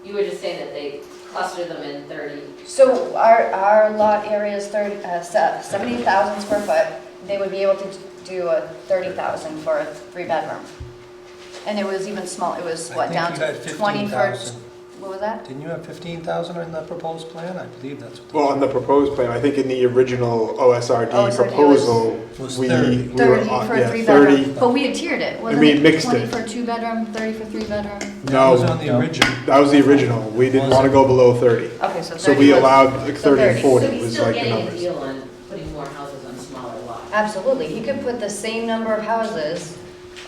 You were just saying that they cluster them in 30. So our lot area is 70,000 square foot. They would be able to do a 30,000 for a 3-bedroom. And it was even small, it was what, down I think to you had 20 for, 15,000. what was that? Didn't you have 15,000 in the proposed plan? I believe that's what. Well, on the proposed plan, I think in the original OSRD OSRD proposal, was we 30. we were 30 on, for a yeah, 3-bedroom. 30. But we had tiered it, wasn't we it? mixed 20 it. for a 2-bedroom, 30 for 3-bedroom? That was No, on the original. that was the original. We didn't want to go below 30. Okay, so 30 So we was- allowed like so 30 and 30. 40 So he's was still like the getting a numbers. deal on putting more houses on smaller lots. Absolutely, he could put the same number of houses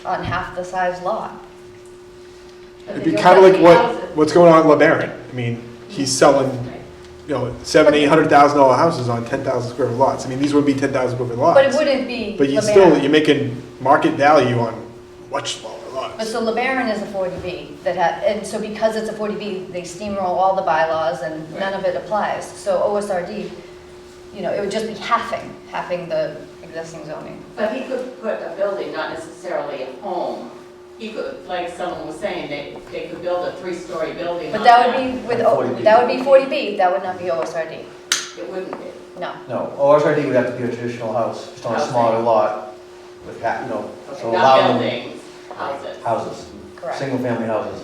on half the size lot. It'd be kind of like what's going on in LeBaron. I mean, he's selling, $700,000-800,000 houses on 10,000 square foot lots. I mean, these would be 10,000 square foot lots. But it wouldn't be But you LeBaron. still, you're making market value on much smaller But lots. so LeBaron is a 40B and so because it's a 40B, they steamroll all the bylaws and none of it applies. So OSRD, it would just be halving the existing zoning. But he could put a building, not necessarily a home. He could, like someone was saying, they could build a 3-story building. But on that would be that would be 40B, that would not be OSRD. It wouldn't be. No. No, OSRD would have to be a traditional house, just on a smaller lot with, so Okay, allow not them buildings, houses. houses, Correct. single-family houses.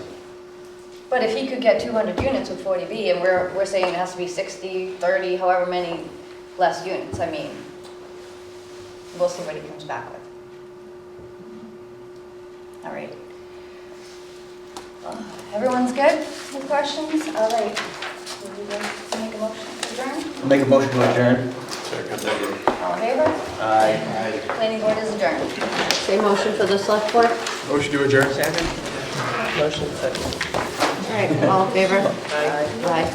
But if he could get 200 units with 40B, and we're saying it has to be 60, 30, however many less units, I mean, we'll see what he comes back with. All right. Everyone's good with questions? All right. Would you like to make a motion to adjourn? Make a motion to adjourn. All in favor? Aye. Planning board is adjourned. Say motion for the select board? Motion to adjourn. Motion second. All right, all in favor? Aye.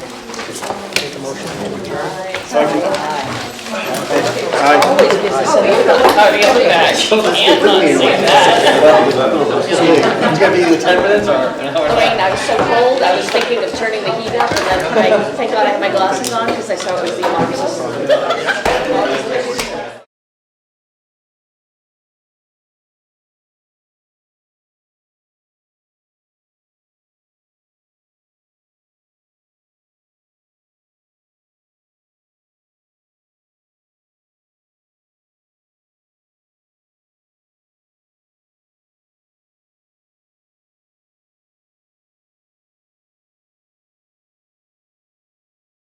Make a motion to adjourn. Always gives us a... It's gonna be either 10 minutes or an hour and a half. Lorraine, I was so cold, I was thinking of turning the heat up, and then thank God I had my glasses on, because I saw it was the alarm system.